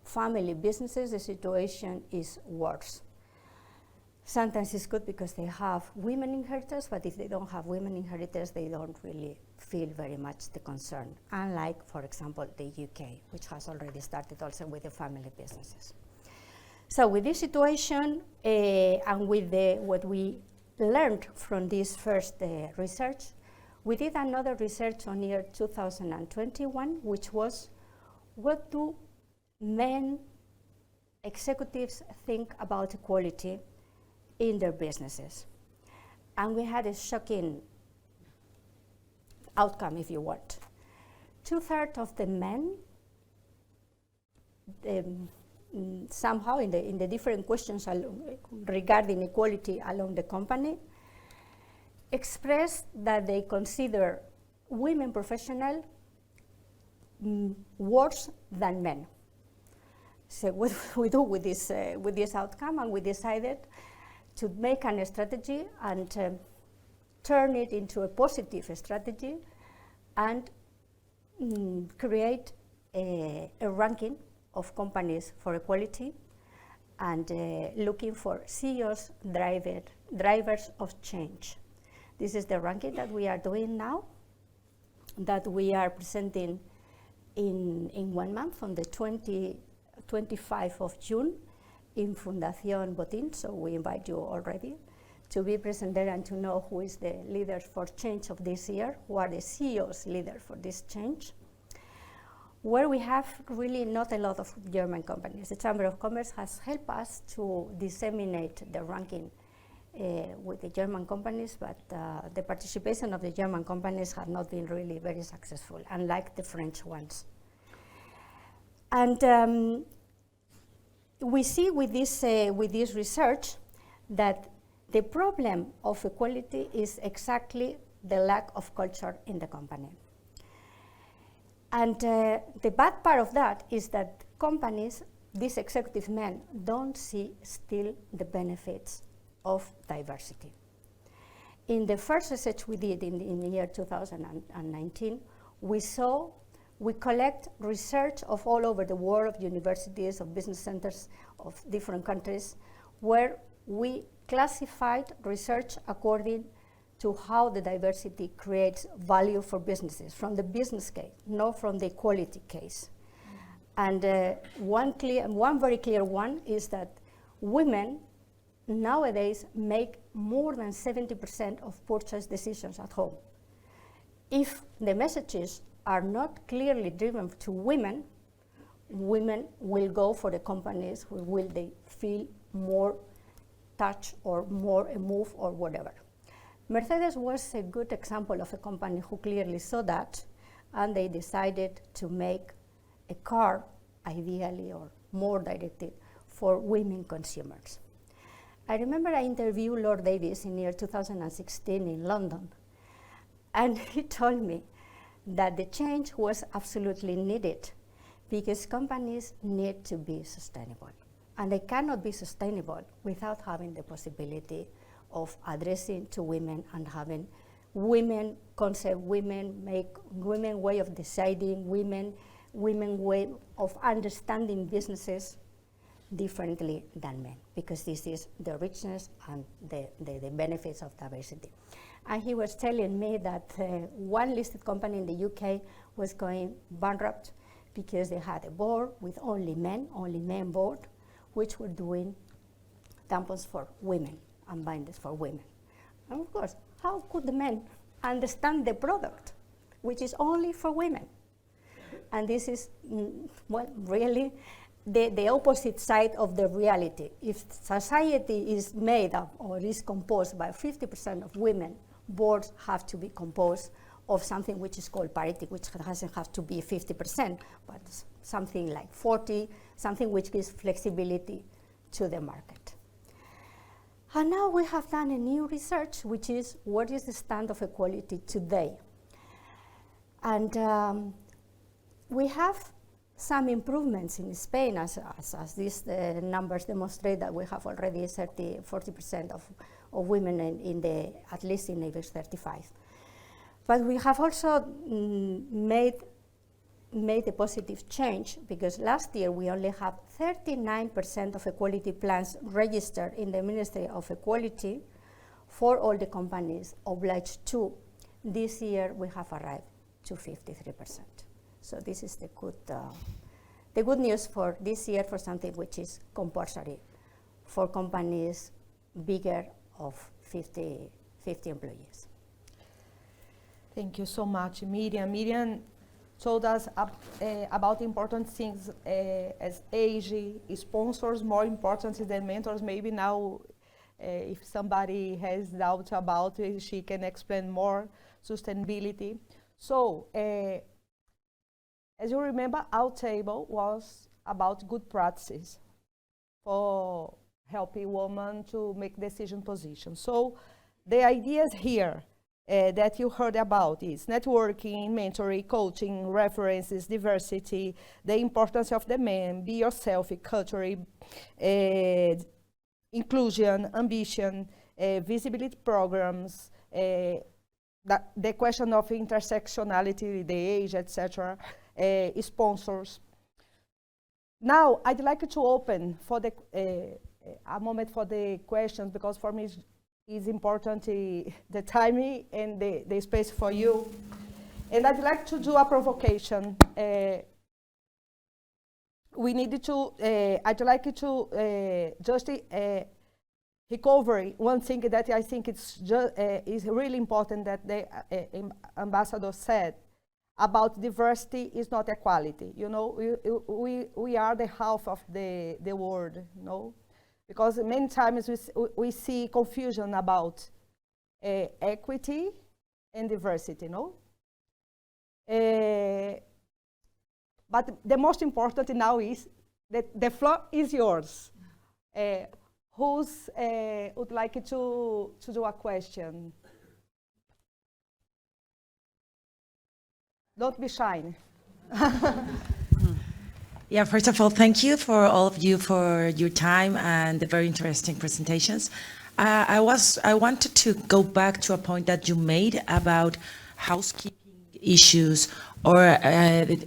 family businesses, the situation is worse. Sometimes it's good because they have women inheritors, but if they don't have women inheritors, they don't really feel very much the concern, unlike, for example, the UK, which has already started also with the family businesses. So with this situation, and with what we learned from this first research, we did another research on year 2021, which was, what do men executives think about equality in their businesses? And we had a shocking outcome, if you want. 2/3 of the men, somehow in the different questions regarding equality along the company, expressed that they consider women professionals worse than men. So what we do with this outcome, and we decided to make a strategy and turn it into a positive strategy and create a ranking of companies for equality and looking for CEOs drivers of change. This is the ranking that we are doing now, that we are presenting in 1 month on the 25th of June in Fundación Botín, so we invite you already to be present there and to know who is the leader for change of this year, who are the CEOs leader for this change, where we have really not a lot of German companies. The Chamber of Commerce has helped us to disseminate the ranking with the German companies, but the participation of the German companies have not been really very successful, unlike the French ones. And we see with this research that the problem of equality is exactly the lack of culture in the company. And the bad part of that is that companies, these executive men, don't see still the benefits of diversity. In the first research we did in the year 2019, we collect research of all over the world, of universities, of business centers of different countries, where we classified research according to how the diversity creates value for businesses, from the business case, not from the equality case. And one very clear one is that women nowadays make more than 70% of purchase decisions at home. If the messages are not clearly driven to women, women will go for the companies where will they feel more touch or more a move or whatever. Mercedes was a good example of a company who clearly saw that, and they decided to make a car, ideally or more directed, for women consumers. I remember I interviewed Lord Davis in the year 2016 in London, and he told me that the change was absolutely needed because companies need to be sustainable. And they cannot be sustainable without having the possibility of addressing to women and having women concept, women way of deciding, women way of understanding businesses differently than men, because this is the richness and the benefits of diversity. And he was telling me that one listed company in the UK was going bankrupt because they had a board with only men board, which were doing tampons for women and binders for women. And of course, how could the men understand the product, which is only for women? And this is, well, really the opposite side of the reality. If society is made up or is composed by 50% of women, boards have to be composed of something which is called parity, which doesn't have to be 50%, but something like 40, something which gives flexibility to the market. And now we have done a new research, which is what is the stand of equality today? And we have some improvements in Spain, as these numbers demonstrate, that we have already 40% of women at least in age 35. But we have also made a positive change, because last year we only have 39% of equality plans registered in the Ministry of Equality for all the companies obliged to. This year we have arrived to 53%. So this is the good news for this year for something which is compulsory for companies bigger of 50 employees. Thank you so much, Miriam. Miriam told us about important things as age, sponsors, more important than mentors. Maybe now, if somebody has doubt about it, she can explain more sustainability. So, as you remember, our table was about good practices for helping women to make decision positions. So, the ideas here that you heard about is networking, mentoring, coaching, references, diversity, the importance of the man, be yourself, culture, inclusion, ambition, visibility programs, the question of intersectionality, the age, etc., sponsors. Now, I'd like to open for a moment for the questions, because for me it's important the timing and the space for you. And I'd like to do a provocation. We need to, I'd like to just recover one thing that I think is really important that the ambassador said about diversity is not equality. You know, we are the half of the world, you know? Because many times we see confusion about equity and diversity, no? But the most important now is that the floor is yours. Who would like to do a question? Don't be shy. Yeah, first of all, thank you for all of you for your time and the very interesting presentations. I wanted to go back to a point that you made about housekeeping issues, or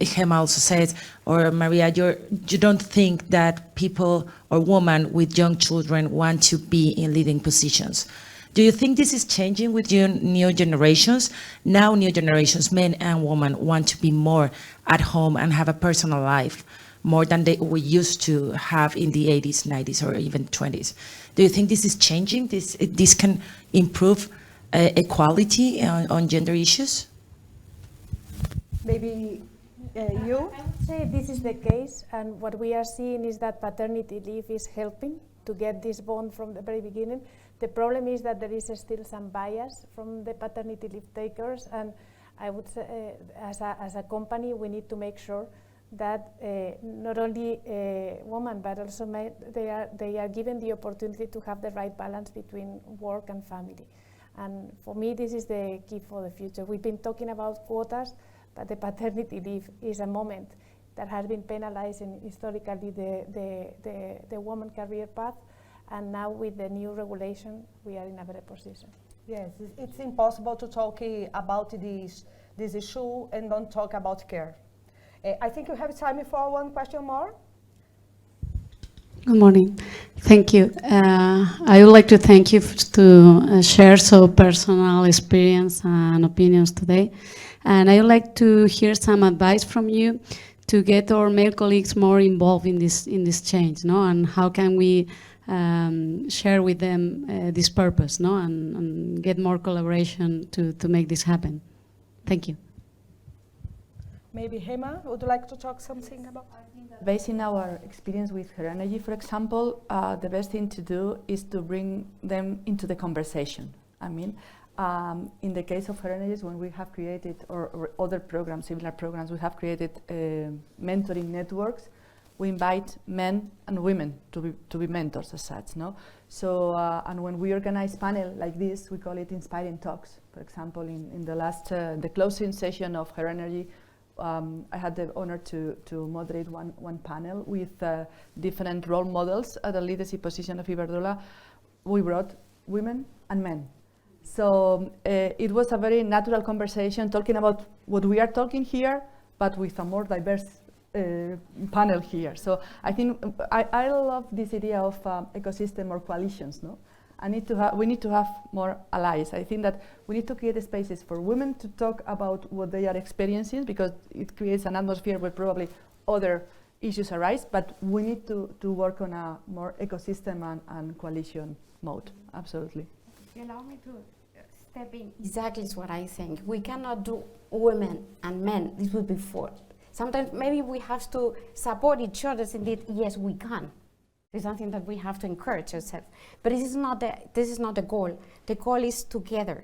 Gemma also said, or Maria, you don't think that people or women with young children want to be in leading positions. Do you think this is changing with your new generations? Now new generations, men and women, want to be more at home and have a personal life, more than we used to have in the 80s, 90s, or even 20s. Do you think this is changing? This can improve equality on gender issues? Maybe you? I would say this is the case, and what we are seeing is that paternity leave is helping to get this bond from the very beginning. The problem is that there is still some bias from the paternity leave takers, and I would say as a company we need to make sure that not only women but also men, they are given the opportunity to have the right balance between work and family. And for me this is the key for the future. We've been talking about quotas, but the paternity leave is a moment that has been penalizing historically the woman career path, and now with the new regulation we are in a better position. Yes, it's impossible to talk about this issue and don't talk about care. I think you have time for one question more. Good morning. Thank you. I would like to thank you to share so personal experience and opinions today. And I would like to hear some advice from you to get our male colleagues more involved in this change, no? And how can we share with them this purpose, no? And get more collaboration to make this happen. Thank you. Maybe Gemma, would you like to talk something about? Based on our experience with Her Energy, for example, the best thing to do is to bring them into the conversation. I mean, in the case of Her Energies, when we have created, or other programs, similar programs, we have created mentoring networks. We invite men and women to be mentors as such, no? So, and when we organize panel like this, we call it Inspiring Talks. For example, in the last, the closing session of Her Energy, I had the honor to moderate one panel with different role models at the leadership position of Iberdrola. We brought women and men. So it was a very natural conversation talking about what we are talking here, but with a more diverse panel here. So I think I love this idea of ecosystem or coalitions, no? We need to have more allies. I think that we need to create spaces for women to talk about what they are experiencing, because it creates an atmosphere where probably other issues arise, but we need to work on a more ecosystem and coalition mode, absolutely. If you allow me to step in, exactly is what I think. We cannot do women and men, this would be four. Sometimes maybe we have to support each other, indeed, yes we can. It's something that we have to encourage ourselves. But this is not the goal. The goal is together.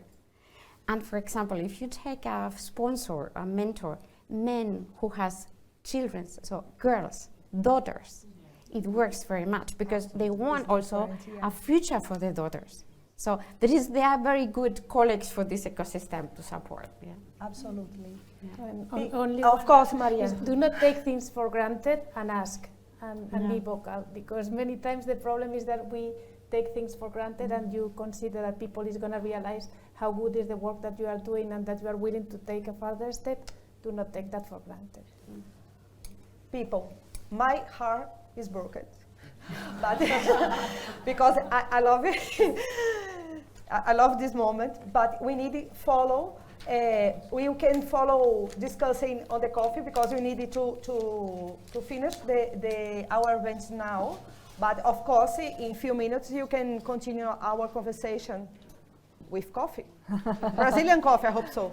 And for example, if you take a sponsor, a mentor, men who has children, so girls, daughters, it works very much because they want also a future for their daughters. So there are very good colleagues for this ecosystem to support. Yeah. Absolutely. Yeah. Only of course, Maria. Do not take things for granted and ask. And be vocal, because many times the problem is that we take things for granted and you consider that people is going to realize how good is the work that you are doing and that you are willing to take a further step. Do not take that for granted. People, my heart is broken, but because I love it. I love this moment, but we need to follow. We can follow discussing on the coffee because we need to finish our events now. But of course, in a few minutes, you can continue our conversation with coffee. Brazilian coffee, I hope so.